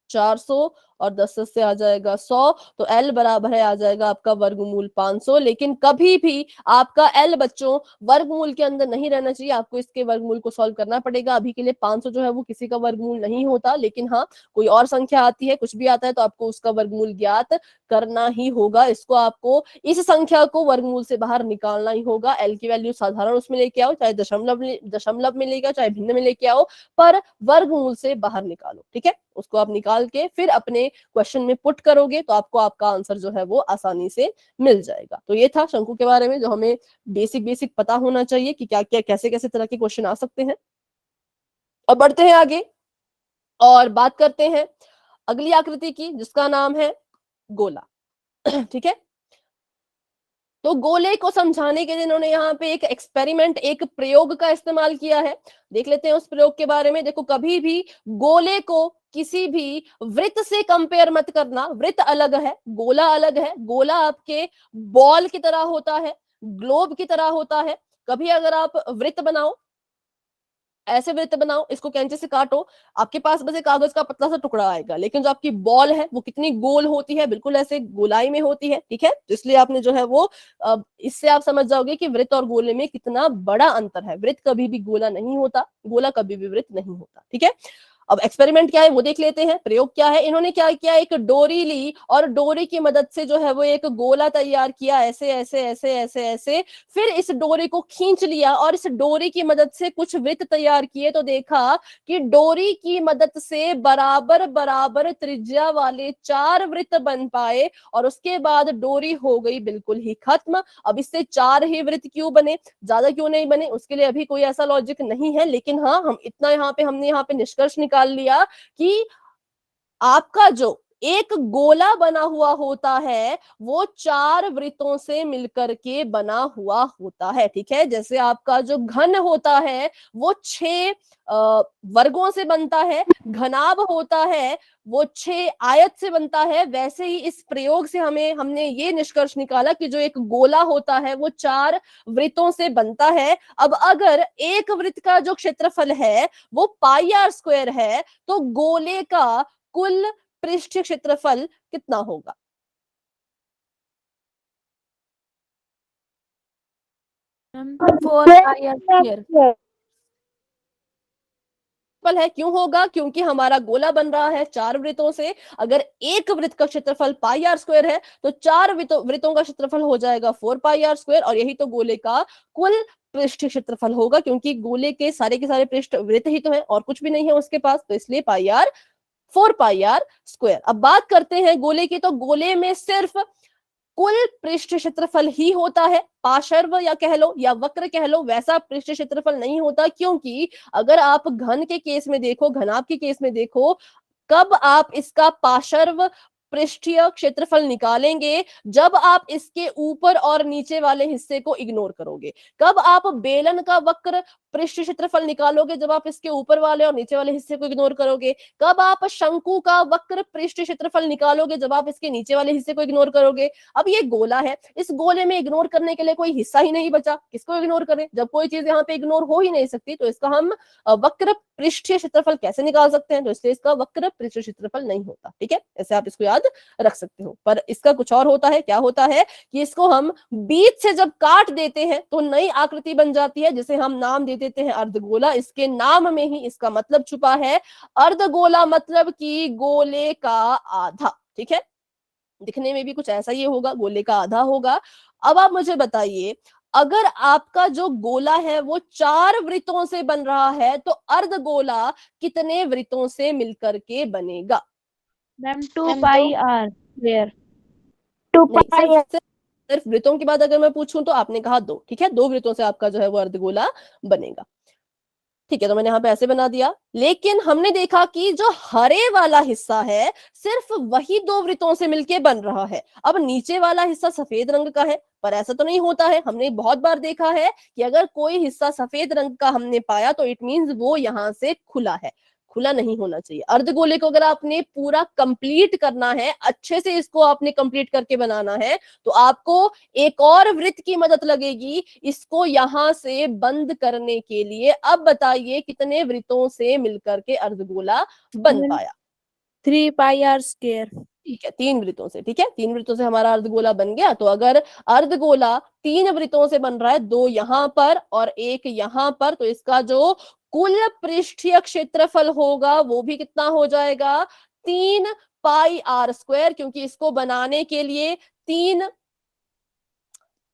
400, और 10 से आ जाएगा 100, तो एल बराबर है आ जाएगा आपका वर्गमूल 500। लेकिन कभी भी आपका एल बच्चों वर्गमूल के अंदर नहीं रहना चाहिए, आपको इसके वर्गमूल को सॉल्व करना पड़ेगा। अभी के लिए 500 जो है वो किसी का वर्गमूल नहीं होता, लेकिन हाँ कोई और संख्या आती है, कुछ भी आता है, तो आपको उसका वर्गमूल ज्ञात करना ही होगा। इसको आपको इस संख्या को वर्गमूल से बाहर निकालना ही होगा। एल की वैल्यू साधारण उसमें लेके आओ, चाहे दशमलव में लेके आओ, चाहे भिन्न में लेके आओ, पर वर्गमूल से बाहर निकालो। ठीक है, उसको आप निकाल के फिर अपने क्वेश्चन में पुट करोगे तो आपको आपका आंसर जो है वो आसानी से मिल जाएगा। तो ये था शंकु के बारे में, जो हमें बेसिक बेसिक पता होना चाहिए कि क्या क्या कैसे कैसे तरह के क्वेश्चन आ सकते हैं। अब बढ़ते हैं आगे और बात करते हैं अगली आकृति की, जिसका नाम है गोला। ठीक है, तो गोले को समझाने के लिए इन्होंने यहाँ पे एक एक्सपेरिमेंट, एक प्रयोग का इस्तेमाल किया है। देख लेते हैं उस प्रयोग के बारे में। देखो, कभी भी गोले को किसी भी वृत्त से कंपेयर मत करना। वृत्त अलग है, गोला अलग है। गोला आपके बॉल की तरह होता है, ग्लोब की तरह होता है। कभी अगर आप वृत्त बनाओ, ऐसे वृत्त बनाओ, इसको कैंची से काटो, आपके पास बस एक कागज का पतला सा टुकड़ा आएगा, लेकिन जो आपकी बॉल है वो कितनी गोल होती है, बिल्कुल ऐसे गोलाई में होती है। ठीक है, इसलिए आपने जो है वो इससे आप समझ जाओगे कि वृत्त और गोले में कितना बड़ा अंतर है। वृत्त कभी भी गोला नहीं होता, गोला कभी भी वृत्त नहीं होता। ठीक है, अब एक्सपेरिमेंट क्या है वो देख लेते हैं। प्रयोग क्या है, इन्होंने क्या किया, एक डोरी ली और डोरी की मदद से जो है वो एक गोला तैयार किया, ऐसे ऐसे ऐसे ऐसे ऐसे। फिर इस डोरी को खींच लिया और इस डोरी की मदद से कुछ वृत्त तैयार किए, तो देखा कि डोरी की मदद से बराबर बराबर त्रिज्या वाले 4 वृत्त बन पाए, और उसके बाद डोरी हो गई बिल्कुल ही खत्म। अब इससे 4 ही वृत्त क्यों बने, ज्यादा क्यों नहीं बने, उसके लिए अभी कोई ऐसा लॉजिक नहीं है, लेकिन हाँ हम इतना हमने यहाँ पे निष्कर्ष निकाल लिया कि आपका जो एक गोला बना हुआ होता है वो 4 वृत्तों से मिलकर के बना हुआ होता है। ठीक है, जैसे आपका जो घन होता है वो 6 वर्गों से बनता है, घनाभ होता है वो 6 आयत से बनता है, वैसे ही इस प्रयोग से हमने ये निष्कर्ष निकाला कि जो एक गोला होता है वो 4 वृत्तों से बनता है। अब अगर एक वृत्त का जो क्षेत्रफल है वो पाई आर स्क्वायर है, तो गोले का कुल पृष्ठीय क्षेत्रफल कितना होगा? Ma'am 4 pi R square. Simple है, क्यों होगा? क्योंकि हमारा गोला बन रहा है 4 वृत्तों से। अगर एक वृत्त का क्षेत्रफल पाई आर स्क्वायर है तो 4 वृत्तों का क्षेत्रफल हो जाएगा 4 पाई आर स्क्वायर, और यही तो गोले का कुल पृष्ठ क्षेत्रफल होगा, क्योंकि गोले के सारे पृष्ठ वृत्त ही तो है और कुछ भी नहीं है उसके पास, तो इसलिए पाई आर 4 पाई आर स्क्वायर। अब बात करते हैं गोले की, तो गोले में सिर्फ कुल पृष्ठ क्षेत्रफल ही होता है, पार्श्व या कह लो या वक्र कह लो, वैसा पृष्ठ क्षेत्रफल नहीं होता। क्योंकि अगर आप घन के केस में देखो, घनाभ के केस में देखो, कब आप इसका पार्श्व पृष्ठीय क्षेत्रफल निकालेंगे? जब आप इसके ऊपर और नीचे वाले हिस्से को इग्नोर करोगे। कब आप बेलन का वक्र पृष्ठ क्षेत्रफल निकालोगे? जब आप इसके ऊपर वाले और नीचे वाले हिस्से को इग्नोर करोगे। कब आप शंकु का वक्र पृष्ठ क्षेत्रफल निकालोगे? जब आप इसके नीचे वाले हिस्से को इग्नोर करोगे। अब ये गोला है, इस गोले में इग्नोर करने के लिए कोई हिस्सा ही नहीं बचा, किसको इग्नोर करें? जब कोई चीज यहाँ पे इग्नोर हो ही नहीं सकती तो इसका हम वक्र पृष्ठीय क्षेत्रफल कैसे निकाल सकते हैं? तो इसलिए इसका वक्र पृष्ठ क्षेत्रफल नहीं होता। ठीक है, ऐसे आप इसको याद रख सकते हो। पर इसका कुछ और होता है। क्या होता है कि इसको हम बीच से जब काट देते हैं तो नई आकृति बन जाती है, जिसे हम नाम दे देते हैं अर्धगोला। इसके नाम में ही इसका मतलब छुपा है। अर्धगोला मतलब कि गोले का आधा। ठीक है, दिखने में भी कुछ ऐसा ही होगा, गोले का आधा होगा। अब आप मुझे बताइए, अगर आपका जो गोला है वो 4 वृत्तों से बन रहा है तो अर्धगोला कितने वृत्तों से मिलकर के बनेगा? Ma'am 2 pi R square. नहीं, सिर्फ वृत्तों की बात अगर मैं पूछूं तो आपने कहा 2। ठीक है, 2 वृत्तों से आपका जो है वो अर्धगोला बनेगा। ठीक है, तो मैंने यहाँ पे ऐसे बना दिया। लेकिन हमने देखा कि जो हरे वाला हिस्सा है सिर्फ वही 2 वृत्तों से मिलके बन रहा है। अब नीचे वाला हिस्सा सफेद रंग का है, पर ऐसा तो नहीं होता है। हमने बहुत बार देखा है कि अगर कोई हिस्सा सफेद रंग का हमने पाया तो इट मींस वो यहाँ से खुला है। खुला नहीं होना चाहिए। अर्धगोले को अगर आपने पूरा कंप्लीट करना है, अच्छे से इसको आपने कंप्लीट करके बनाना है, तो आपको एक और वृत्त की मदद लगेगी इसको यहां से बंद करने के लिए। अब बताइए कितने वृत्तों से मिलकर के अर्धगोला बन पाया? 3 पाई आर स्क्वायर। ठीक है, 3 वृत्तों से। ठीक है, 3 वृत्तों से हमारा अर्धगोला बन गया। तो अगर अर्धगोला 3 वृत्तों से बन रहा है, 2 यहां पर और 1 यहां पर, तो इसका जो कुल पृष्ठीय क्षेत्रफल होगा वो भी कितना हो जाएगा? 3 पाई आर स्क्वायर, क्योंकि इसको बनाने के लिए 3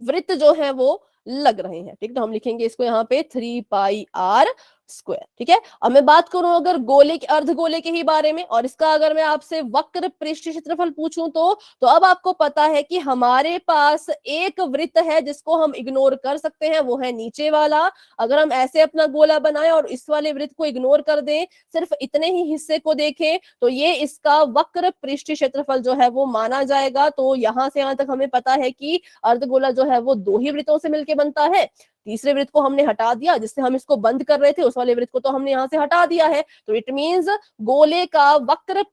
वृत्त जो है वो लग रहे हैं। ठीक, तो हम लिखेंगे इसको यहाँ पे 3 पाई आर स्क्वायर। ठीक है, अब मैं बात करूं अगर गोले के अर्धगोले के ही बारे में, और इसका अगर मैं आपसे वक्र पृष्ठ क्षेत्रफल पूछूं तो अब आपको पता है कि हमारे पास एक वृत्त है जिसको हम इग्नोर कर सकते हैं, वो है नीचे वाला। अगर हम ऐसे अपना गोला बनाएं और इस वाले वृत्त को इग्नोर कर दें, सिर्फ इतने ही हिस्से को देखें, तो ये इसका वक्र पृष्ठ क्षेत्रफल जो है वो माना जाएगा। तो यहां से यहां तक हमें पता है कि अर्धगोला जो है वो 2 ही वृत्तों से मिलकर बनता है। तीसरे वृत्त को हमने हटा दिया, जिससे हम इसको बंद कर रहे थे, उस वाले वृत्त को तो हमने यहां से हटा दिया है। तो इट मींस गोले का वक्र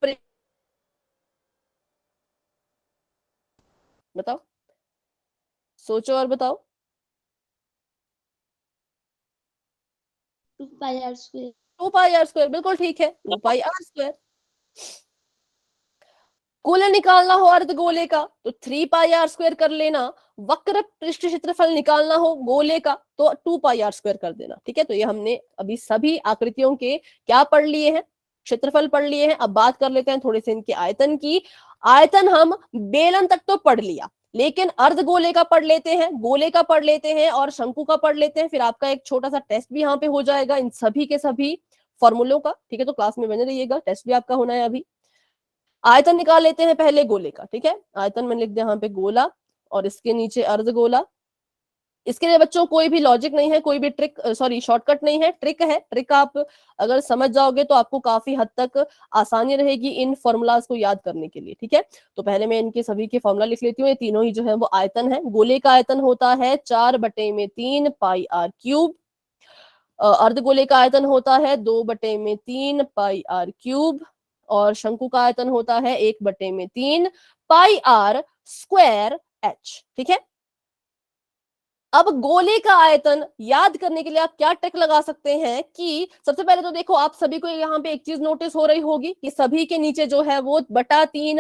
बताओ, सोचो और बताओ। 2 pi R square. 2 pi R square, बिल्कुल ठीक है, 2 पाई आर स्क्वायर। कुल निकालना हो अर्धगोले का तो 3 पाई आर स्क्वायर कर लेना। वक्र पृष्ठ क्षेत्रफल निकालना हो गोले का तो 2 पाई आर स्क्वायर कर देना। ठीक है, तो ये हमने अभी सभी आकृतियों के क्या पढ़ लिए हैं? क्षेत्रफल पढ़ लिए हैं। अब बात कर लेते हैं थोड़े से इनके आयतन की। आयतन हम बेलन तक तो पढ़ लिया, लेकिन अर्धगोले का पढ़ लेते हैं, गोले का पढ़ लेते हैं और शंकु का पढ़ लेते हैं। फिर आपका एक छोटा सा टेस्ट भी यहाँ पे हो जाएगा इन सभी के सभी फॉर्मूलों का। ठीक है, तो क्लास में बने रहिएगा, टेस्ट भी आपका होना है अभी। आयतन निकाल लेते हैं पहले गोले का। ठीक है, आयतन मैंने लिख दिया यहाँ पे गोला और इसके नीचे अर्धगोला। इसके लिए बच्चों कोई भी लॉजिक नहीं है, कोई भी ट्रिक सॉरी शॉर्टकट नहीं है, ट्रिक है। ट्रिक आप अगर समझ जाओगे तो आपको काफी हद तक आसानी रहेगी इन फॉर्मूलाज को याद करने के लिए। ठीक है, तो पहले मैं इनके सभी के फॉर्मूला लिख लेती हूँ। ये तीनों ही जो है वो आयतन है। गोले का आयतन होता है 4/3 पाई आर क्यूब। अर्धगोले का आयतन होता है 2/3 पाई आर क्यूब। और शंकु का आयतन होता है 1/3 पाई आर स्क्वायर एच। ठीक है, अब गोले का आयतन याद करने के लिए आप क्या ट्रिक लगा सकते हैं कि सबसे पहले तो देखो, आप सभी को यहाँ पे एक चीज नोटिस हो रही होगी कि सभी के नीचे जो है वो बटा तीन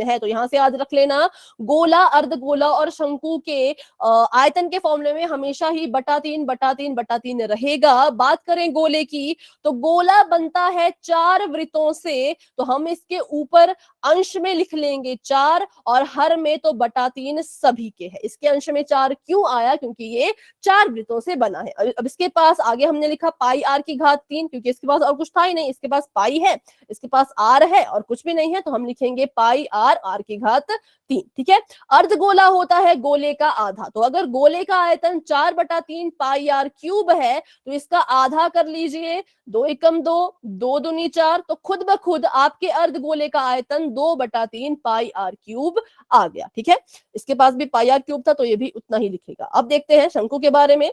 है। तो यहां से याद रख लेना, गोला, अर्धगोला और शंकु के आयतन के फॉर्मूले में हमेशा ही बटा तीन रहेगा। बात करें गोले की, तो गोला बनता है 4 वृत्तों से, तो हम इसके ऊपर अंश में लिख लेंगे 4 और हर में तो बटा 3 सभी के है। इसके अंश में 4 क्यों आया? क्योंकि ये 4 वृत्तों से बना है। अब इसके पास आगे हमने लिखा पाई आर की घात 3, क्योंकि इसके पास और कुछ था ही नहीं, इसके पास पाई है, इसके पास आर है और कुछ भी नहीं है, तो हम लिखेंगे पाई आर की घात 3। ठीक है। अर्धगोला होता है गोले का आधा, तो अगर गोले का आयतन 4/3 पाई आर क्यूब है तो इसका आधा कर लीजिए, 2 एकम 2, 2 दूनी 4, तो खुद ब खुद आपके अर्धगोले का आयतन 2/3 पाई आर क्यूब आ गया। ठीक है। इसके पास भी पाई आर क्यूब था तो ये भी उतना ही लिखेगा। अब देखते हैं शंकु के बारे में।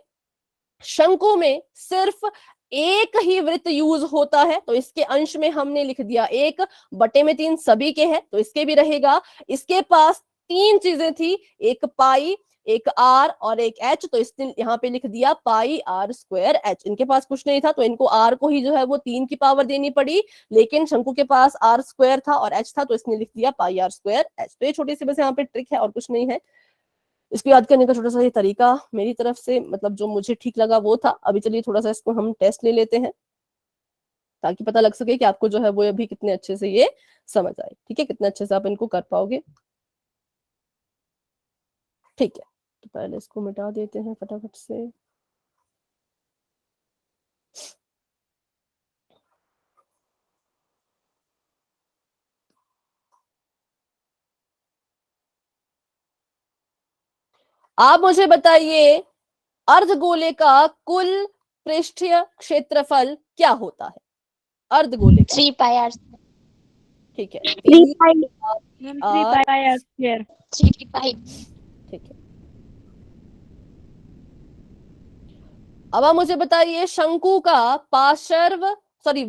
शंकु में सिर्फ एक ही वृत्त यूज होता है, तो इसके अंश में हमने लिख दिया 1/3 सभी के है, तो इसके भी रहेगा। इसके पास 3 चीजें थी, एक पाई, एक आर और एक एच, तो इसने यहाँ पे लिख दिया पाई आर स्क्वायर एच। इनके पास कुछ नहीं था तो इनको आर को ही जो है वो 3 की पावर देनी पड़ी, लेकिन शंकु के पास आर स्क्वायर था और एच था तो इसने लिख दिया पाई आर स्क्वायर एच। तो ये छोटी सी बस यहाँ पे ट्रिक है और कुछ नहीं है। इसको याद करने का छोटा सा ये तरीका मेरी तरफ से, मतलब जो मुझे ठीक लगा वो था। अभी चलिए थोड़ा सा इसको हम टेस्ट ले लेते हैं ताकि पता लग सके कि आपको जो है वो अभी कितने अच्छे से ये समझ आए। ठीक है, कितने अच्छे से आप इनको कर पाओगे। ठीक है, तो पहले इसको मिटा देते हैं फटाफट से। आप मुझे बताइए, अर्धगोले का कुल पृष्ठीय क्षेत्रफल क्या होता है? अर्धगोले का। 3 पाई आर। ठीक है, 3 पाई मैम, 3 पाई आर स्क्वायर। 3 पाई। ठीक है। अब आप मुझे बताइए शंकु का पार्श्व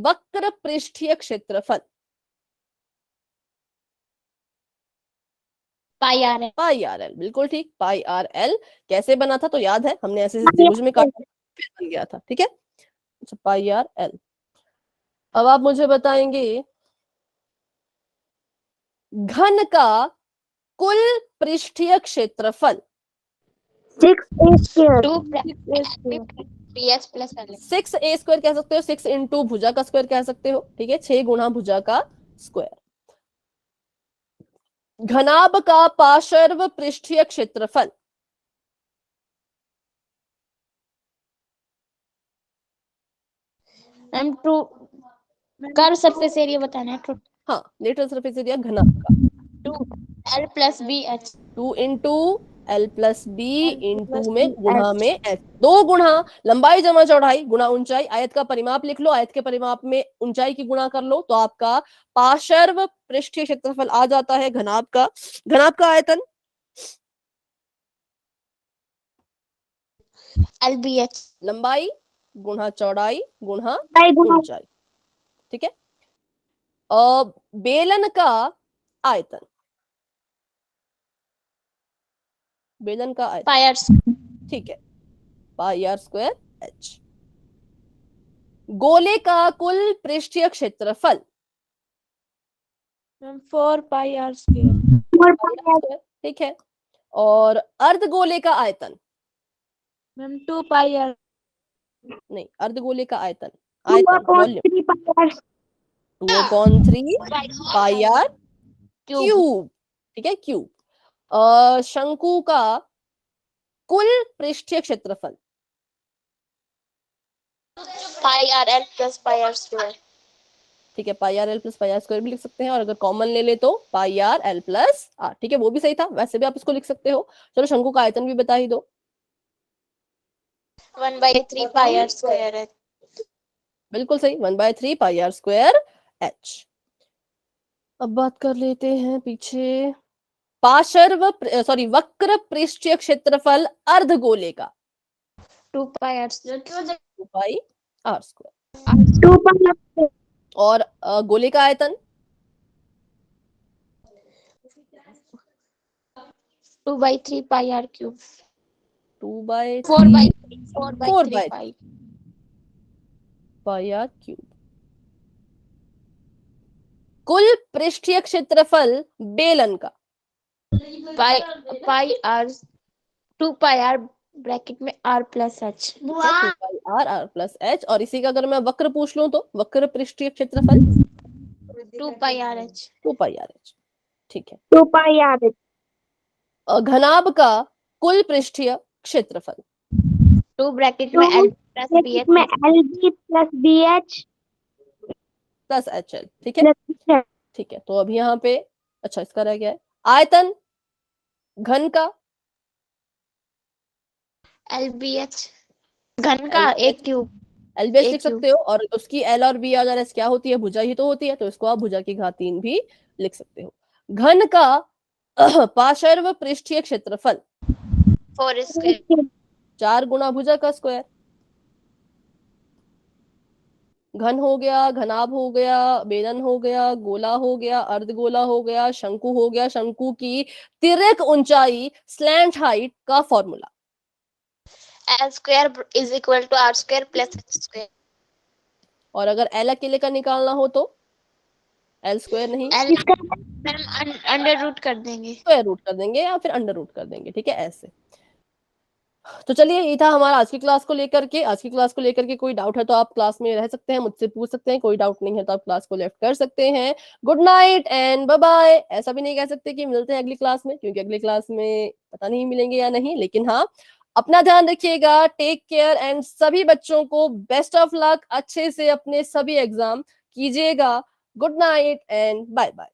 वक्र पृष्ठीय क्षेत्रफल। पाई आर है। पाई आर एल, बिल्कुल ठीक, पाई आर एल। कैसे बना था तो याद है, हमने ऐसे त्रिभुज में काटा फिर बन गया था। ठीक है, अच्छा, पाई आर एल। अब आप मुझे बताएंगे घन का कुल पृष्ठीय क्षेत्रफल। 6a square. 2 P H plus L. 6a² कह सकते हो, 6 इंटू भुजा का स्क्वायर कह सकते हो। ठीक है, 6 गुणा भुजा का स्क्वायर। घनाभ का पार्श्व पृष्ठीय क्षेत्रफल। मैम 2 कर्व सरफेस एरिया बताना है। हाँ, लेटरल सरफेस एरिया घनाभ का 2 L plus B H. 2 into L plus B into में B गुणा H। में एच। 2 गुणा लंबाई जमा चौड़ाई गुणा ऊंचाई। आयत का परिमाप लिख लो, आयत के परिमाप में ऊंचाई की गुणा कर लो, तो आपका पार्श्व पृष्ठीय क्षेत्रफल आ जाता है घनाभ का। घनाभ का आयतन एल बी एच। लंबाई गुणा चौड़ाई गुणा ऊंचाई। ठीक है। बेलन का आयतन, बेलन का आयतन, पाई आर। ठीक है, पाई आर स्क्वायर एच। गोले का कुल पृष्ठीय क्षेत्रफल। 4 पाई आर स्क्वायर। ठीक है। और अर्धगोले का आयतन, मैम 2 पाई आर। नहीं, अर्धगोले का आयतन, 2 आयतन upon volume 3 pi R. 2/3 pi R cube. Cube. ठीक है, क्यूब। शंकु का कुल पृष्ठीय क्षेत्रफल। Pi R L plus pi R square. ठीक है, pi R L plus pi R square भी लिख सकते हैं, और अगर कॉमन ले ले तो पाई आर एल प्लस आर। ठीक है, वो भी सही था, वैसे भी आप इसको लिख सकते हो। चलो शंकु का आयतन भी बता ही दो। 1/3 पाई आर स्क्वायर है। बिल्कुल सही, 1/3 पाई आर स्क्वायर एच। अब बात कर लेते हैं पीछे। पार्श्व वक्र पृष्ठीय क्षेत्रफल अर्धगोले का। 2 pi R square. 2 pi R square. 2 pi R. और गोले का आयतन 2/3 pi R cube. 2/3 4/3 pi. Pi R cube. कुल पृष्ठीय क्षेत्रफल बेलन का pi R 2 pi R bracket में r plus h। 2 pi R plus H. और इसी का अगर मैं वक्र पूछ लूं तो वक्र पृष्ठीय क्षेत्रफल 2 pi R h। 2 pi R H. ठीक है। 2 पाई आर घनाभ का कुल पृष्ठीय क्षेत्रफल 2 ब्रैकेट में l प्लस b h में L B plus B H plus H L. ठीक है, ठीक है। तो अभी यहाँ पे अच्छा इसका रह गया है आयतन घन का lbh घन का एक क्यूब। एलबीएच एक लिख सकते हो, और उसकी एल और बी अगर एस क्या होती है, भुजा ही तो होती है, तो इसको आप भुजा की घात 3 भी लिख सकते हो। घन का पार्श्व पृष्ठीय क्षेत्रफल 4 स्क्वायर 4 गुना भुजा का स्क्वायर। घन हो गया, घनाभ हो गया, बेलन हो गया, गोला हो गया, अर्धगोला हो गया, शंकु हो गया। शंकु की तिर्यक ऊंचाई स्लैंट हाइट का formula l square is equal to r square plus h square. और अगर एल अकेले का निकालना हो तो एल स्क्वायर नहीं, l अंडर रूट कर देंगे। स्क्वायर रूट कर देंगे या फिर अंडर रूट कर देंगे। ठीक है, ऐसे। तो चलिए, ये था हमारा आज की क्लास को लेकर के। आज की क्लास को लेकर के कोई डाउट है तो आप क्लास में रह सकते हैं, मुझसे पूछ सकते हैं। कोई डाउट नहीं है तो आप क्लास को लेफ्ट कर सकते हैं। Good night and bye bye. ऐसा भी नहीं कह सकते कि मिलते हैं अगली क्लास में, क्योंकि अगली क्लास में पता नहीं मिलेंगे या नहीं। लेकिन हाँ, अपना ध्यान रखिएगा, टेक केयर, एंड सभी बच्चों को बेस्ट ऑफ लक। अच्छे से अपने सभी एग्जाम कीजिएगा। Good night and bye bye.